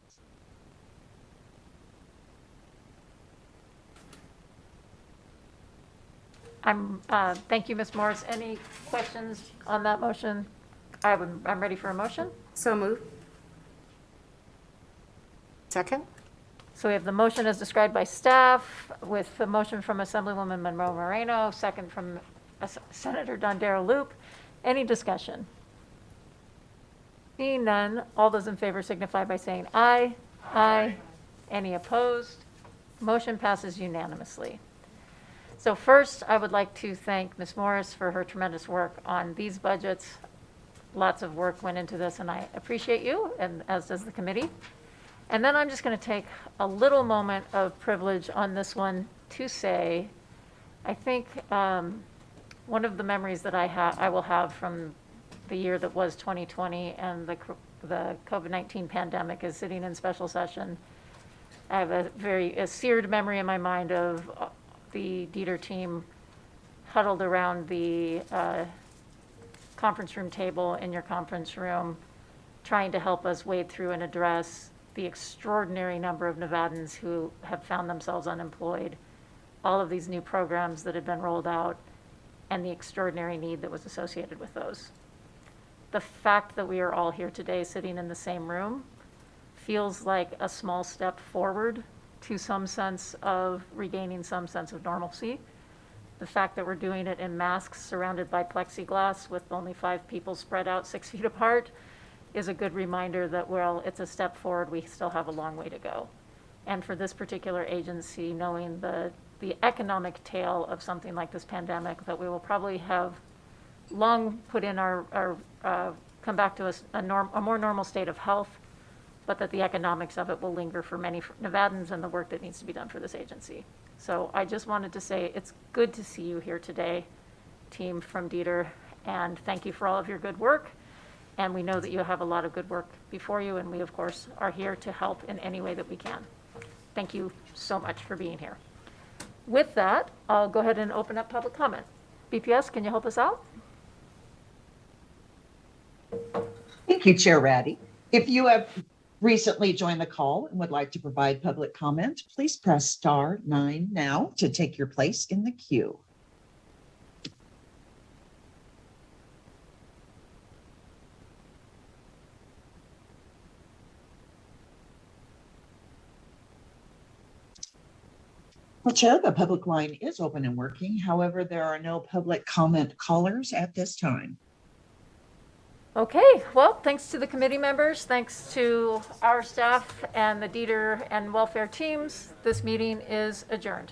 Thank you, Ms. Morris. Any questions on that motion? I'm ready for a motion. So move. Second? So we have the motion as described by staff with the motion from Assemblywoman Monroe Moreno, second from Senator Dondero Loop. Any discussion? Seeing none, all those in favor signify by saying aye. Aye. Any opposed? Motion passes unanimously. So first, I would like to thank Ms. Morris for her tremendous work on these budgets. Lots of work went into this, and I appreciate you, and as does the committee. And then I'm just going to take a little moment of privilege on this one to say, I think one of the memories that I will have from the year that was 2020 and the COVID-19 pandemic is sitting in special session. I have a seared memory in my mind of the Dieter team huddled around the conference room table in your conference room, trying to help us wade through and address the extraordinary number of Nevadans who have found themselves unemployed, all of these new programs that had been rolled out, and the extraordinary need that was associated with those. The fact that we are all here today sitting in the same room feels like a small step forward to some sense of regaining some sense of normalcy. The fact that we're doing it in masks surrounded by plexiglass with only 5 people spread out 6 feet apart is a good reminder that, well, it's a step forward, we still have a long way to go. And for this particular agency, knowing the economic tail of something like this pandemic that we will probably have long put in our come back to a more normal state of health, but that the economics of it will linger for many Nevadans and the work that needs to be done for this agency. So I just wanted to say it's good to see you here today, team from Dieter, and thank you for all of your good work. And we know that you have a lot of good work before you, and we, of course, are here to help in any way that we can. Thank you so much for being here. With that, I'll go ahead and open up public comment. BPS, can you help us out? Thank you, Chair Ratty. If you have recently joined the call and would like to provide public comment, please press *9 now to take your place in the queue. Well, Chair, the public line is open and working. However, there are no public comment callers at this time. Okay, well, thanks to the committee members, thanks to our staff and the Dieter and welfare teams, this meeting is adjourned.